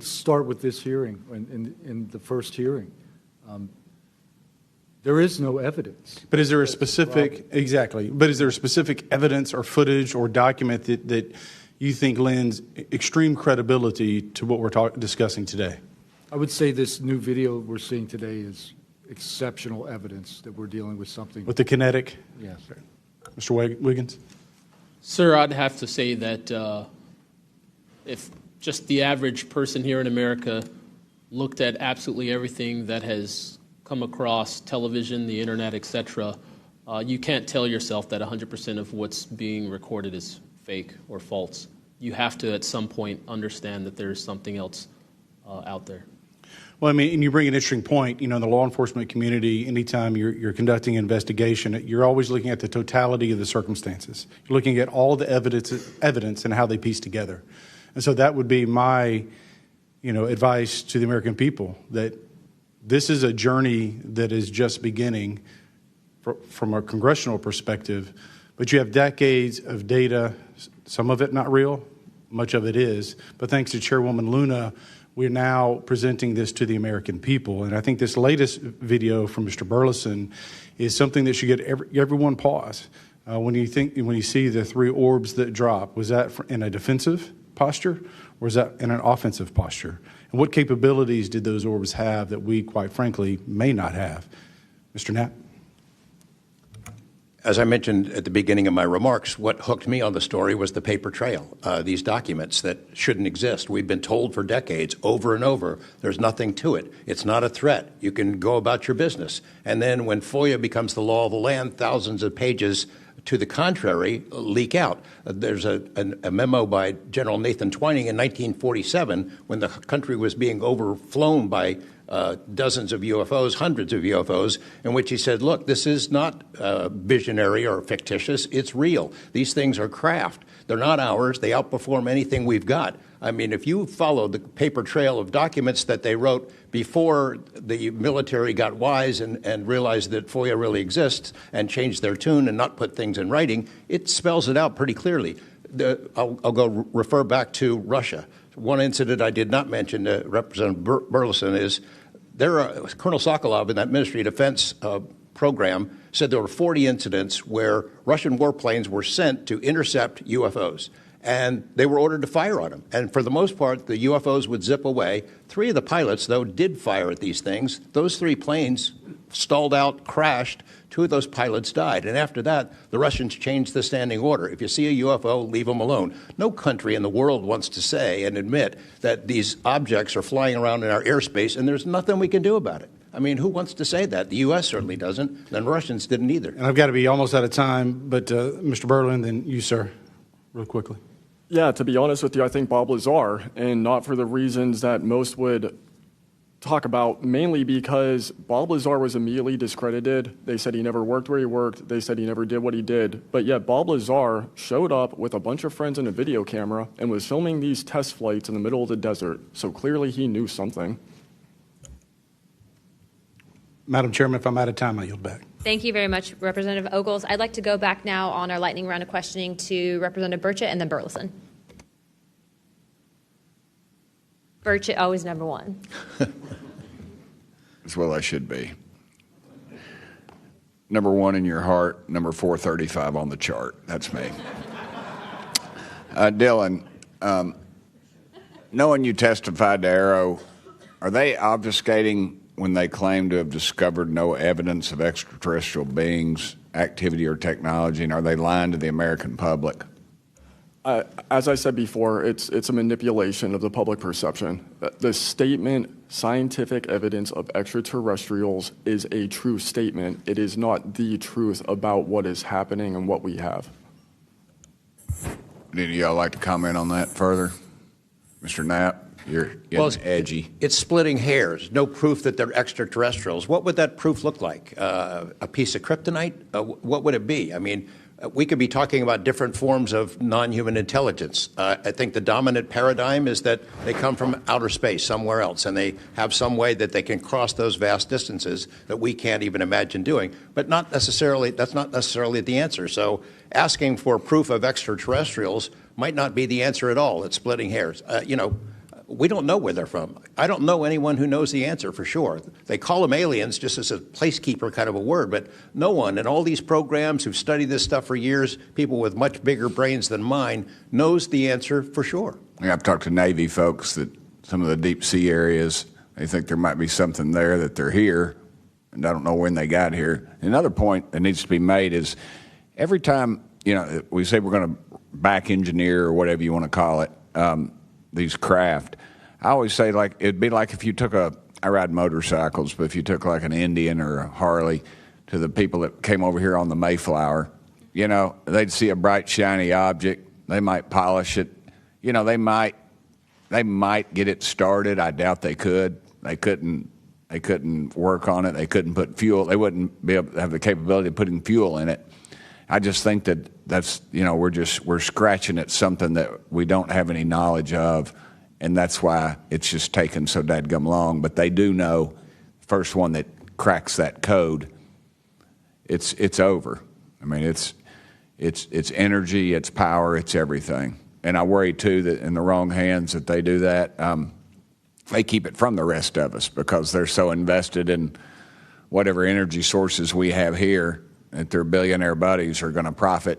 start with this hearing, in the first hearing. There is no evidence. But is there a specific, exactly, but is there a specific evidence or footage or document that you think lends extreme credibility to what we're discussing today? I would say this new video we're seeing today is exceptional evidence that we're dealing with something. With the kinetic? Yes. Mr. Wiggins? Sir, I'd have to say that if just the average person here in America looked at absolutely everything that has come across television, the internet, etc., you can't tell yourself that 100% of what's being recorded is fake or false. You have to, at some point, understand that there's something else out there. Well, I mean, and you bring an interesting point. You know, in the law enforcement community, anytime you're conducting an investigation, you're always looking at the totality of the circumstances. You're looking at all the evidence and how they piece together. And so that would be my advice to the American people, that this is a journey that is just beginning from a congressional perspective, but you have decades of data, some of it not real, much of it is, but thanks to Chairwoman Luna, we're now presenting this to the American people. And I think this latest video from Mr. Burleson is something that should get everyone pause. When you see the three orbs that drop, was that in a defensive posture, or was that in an offensive posture? And what capabilities did those orbs have that we, quite frankly, may not have? Mr. Knapp? As I mentioned at the beginning of my remarks, what hooked me on the story was the paper trail, these documents that shouldn't exist. We've been told for decades, over and over, there's nothing to it. It's not a threat. You can go about your business. And then when FOIA becomes the law of the land, thousands of pages to the contrary leak out. There's a memo by General Nathan Twining in 1947 when the country was being overflown by dozens of UFOs, hundreds of UFOs, in which he said, look, this is not visionary or fictitious. It's real. These things are craft. They're not ours. They outperform anything we've got. I mean, if you follow the paper trail of documents that they wrote before the military got wise and realized that FOIA really exists and changed their tune and not put things in writing, it spells it out pretty clearly. I'll go refer back to Russia. One incident I did not mention to Representative Burleson is Colonel Sokolov in that Ministry of Defense program said there were 40 incidents where Russian warplanes were sent to intercept UFOs. And they were ordered to fire on them. And for the most part, the UFOs would zip away. 3 of the pilots, though, did fire at these things. Those 3 planes stalled out, crashed. 2 of those pilots died. And after that, the Russians changed the standing order. If you see a UFO, leave them alone. No country in the world wants to say and admit that these objects are flying around in our airspace and there's nothing we can do about it. I mean, who wants to say that? The U.S. certainly doesn't. And the Russians didn't either. And I've got to be almost out of time, but Mr. Berlin, then you, sir, real quickly. Yeah, to be honest with you, I think Bob Lazar, and not for the reasons that most would talk about, mainly because Bob Lazar was immediately discredited. They said he never worked where he worked. They said he never did what he did. But yet Bob Lazar showed up with a bunch of friends and a video camera and was filming these test flights in the middle of the desert. So clearly he knew something. Madam Chairman, if I'm out of time, I yield back. Thank you very much, Representative Ogles. I'd like to go back now on our lightning round of questioning to Representative Burchett and then Burleson. Burchett, always number one. As well I should be. Number one in your heart, number 435 on the chart. That's me. Dylan, knowing you testified to Arrow, are they obfuscating when they claim to have discovered no evidence of extraterrestrial beings, activity, or technology, and are they lying to the American public? As I said before, it's a manipulation of the public perception. The statement, scientific evidence of extraterrestrials, is a true statement. It is not the truth about what is happening and what we have. Any of y'all like to comment on that further? Mr. Knapp, you're getting edgy. It's splitting hairs. No proof that they're extraterrestrials. What would that proof look like? A piece of kryptonite? What would it be? I mean, we could be talking about different forms of non-human intelligence. I think the dominant paradigm is that they come from outer space, somewhere else, and they have some way that they can cross those vast distances that we can't even imagine doing. But not necessarily. That's not necessarily the answer. So asking for proof of extraterrestrials might not be the answer at all. It's splitting hairs. We don't know where they're from. I don't know anyone who knows the answer for sure. They call them aliens just as a placekeeper kind of a word, but no one in all these programs who've studied this stuff for years, people with much bigger brains than mine, knows the answer for sure. I've talked to Navy folks that some of the deep sea areas, they think there might be something there, that they're here, and I don't know when they got here. Another point that needs to be made is every time, we say we're going to back engineer or whatever you want to call it, these craft, I always say, like, it'd be like if you took I ride motorcycles, but if you took like an Indian or a Harley to the people that came over here on the Mayflower, they'd see a bright, shiny object. They might polish it. They might get it started. I doubt they could. They couldn't work on it. They couldn't put fuel. They wouldn't be able to have the capability of putting fuel in it. I just think that's we're scratching at something that we don't have any knowledge of, and that's why it's just taken so dadgum long. But they do know, first one that cracks that code, it's over. I mean, it's energy, it's power, it's everything. And I worry too that in the wrong hands that they do that, they keep it from the rest of us because they're so invested in whatever energy sources we have here that their billionaire buddies are going to profit,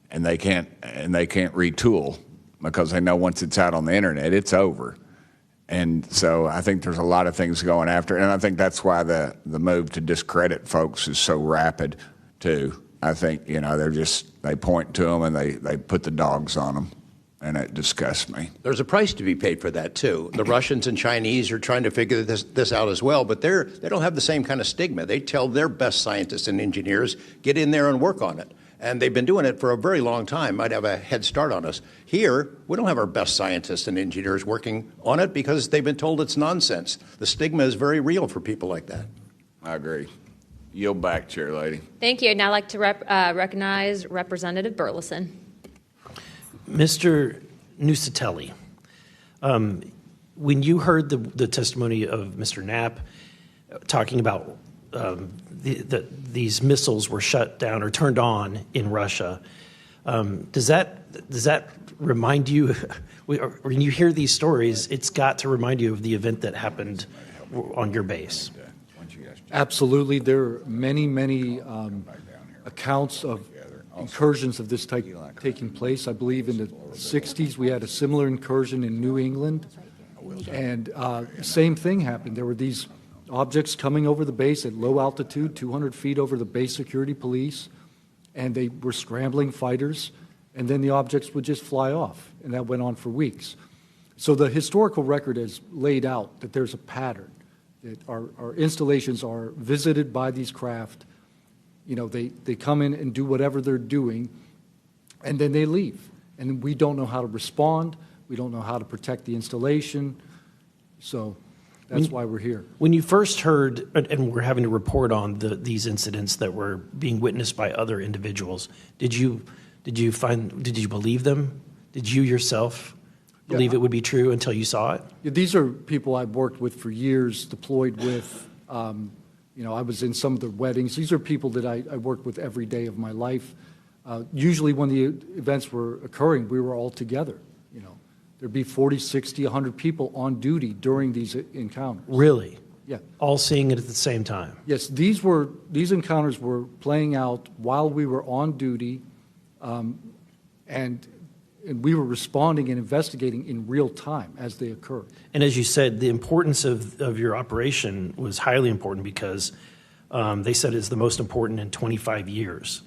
and they can't retool because they know once it's out on the internet, it's over. And so I think there's a lot of things going after, and I think that's why the move to discredit folks is so rapid too. I think they point to them and they put the dogs on them, and it disgusts me. There's a price to be paid for that too. The Russians and Chinese are trying to figure this out as well, but they don't have the same kind of stigma. They tell their best scientists and engineers, get in there and work on it. And they've been doing it for a very long time, might have a head start on us. Here, we don't have our best scientists and engineers working on it because they've been told it's nonsense. The stigma is very real for people like that. I agree. Yield back, Chair Lady. Thank you. I'd now like to recognize Representative Burleson. Mr. Nusatelli, when you heard the testimony of Mr. Knapp talking about these missiles were shut down or turned on in Russia, does that remind you, when you hear these stories, it's got to remind you of the event that happened on your base? Absolutely. There are many accounts of incursions of this type taking place. I believe in the 60s we had a similar incursion in New England, and same thing happened. There were these objects coming over the base at low altitude, 200 feet over the base security police, and they were scrambling fighters, and then the objects would just fly off, and that went on for weeks. So the historical record has laid out that there's a pattern, that our installations are visited by these craft. They come in and do whatever they're doing, and then they leave. And we don't know how to respond. We don't know how to protect the installation. So that's why we're here. When you first heard, and we're having to report on these incidents that were being witnessed by other individuals, did you believe them? Did you yourself believe it would be true until you saw it? Yeah, these are people I've worked with for years, deployed with. I was in some of the weddings. These are people that I worked with every day of my life. Usually when the events were occurring, we were all together. There'd be 40, 60, 100 people on duty during these encounters. Really? Yeah. All seeing it at the same time? Yes, these encounters were playing out while we were on duty, and we were responding and investigating in real time as they occurred. And as you said, the importance of your operation was highly important because they said it's the most important in 25 years,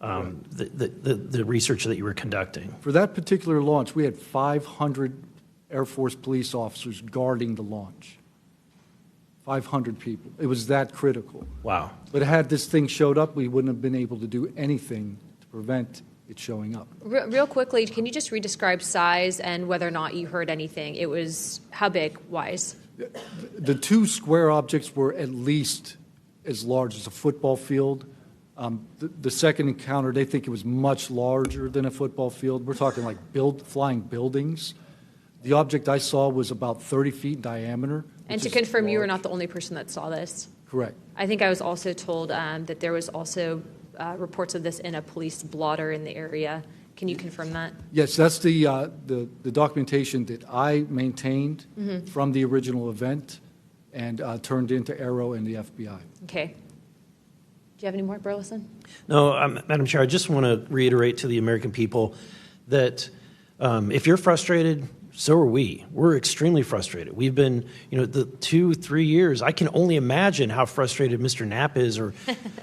the research that you were conducting. For that particular launch, we had 500 Air Force police officers guarding the launch. 500 people. It was that critical. Wow. But had this thing showed up, we wouldn't have been able to do anything to prevent it showing up. Real quickly, can you just re-describe size and whether or not you heard anything? It was how big, wise? The two square objects were at least as large as a football field. The second encounter, they think it was much larger than a football field. We're talking like flying buildings. The object I saw was about 30 feet in diameter. And to confirm, you were not the only person that saw this. Correct. I think I was also told that there was also reports of this in a police blotter in the area. Can you confirm that? Yes, that's the documentation that I maintained from the original event and turned into Aero and the FBI. Okay. Do you have any more, Burleson? No, Madam Chair, I just want to reiterate to the American people that if you're frustrated, so are we. We're extremely frustrated. We've been, the 2-3 years. I can only imagine how frustrated Mr. Knapp is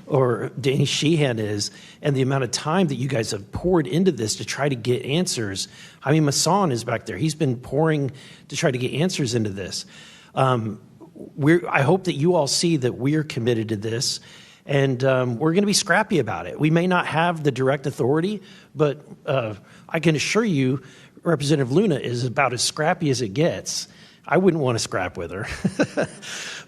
or Danny Sheehan is, and the amount of time that you guys have poured into this to try to get answers. I mean, Masson is back there. He's been pouring to try to get answers into this. I hope that you all see that we're committed to this, and we're going to be scrappy about it. We may not have the direct authority, but I can assure you Representative Luna is about as scrappy as it gets. I wouldn't want to scrap with her.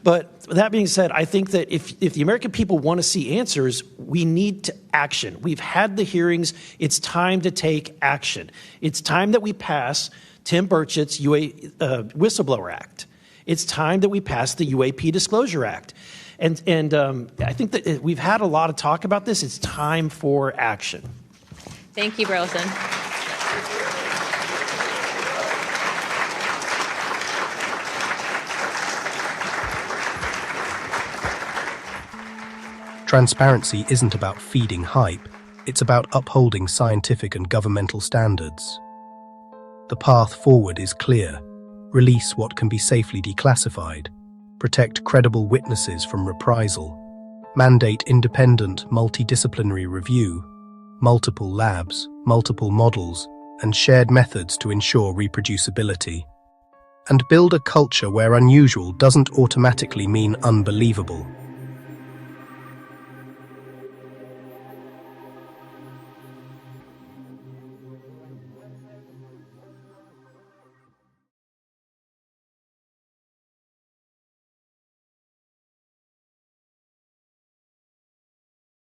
But that being said, I think that if the American people want to see answers, we need to action. We've had the hearings. It's time to take action. It's time that we pass Tim Burchett's Whistleblower Act. It's time that we pass the UAP Disclosure Act. And I think that we've had a lot of talk about this. It's time for action. Thank you, Burleson. Transparency isn't about feeding hype, it's about upholding scientific and governmental standards. The path forward is clear. Release what can be safely declassified, protect credible witnesses from reprisal, mandate independent multidisciplinary review, multiple labs, multiple models, and shared methods to ensure reproducibility, and build a culture where unusual doesn't automatically mean unbelievable.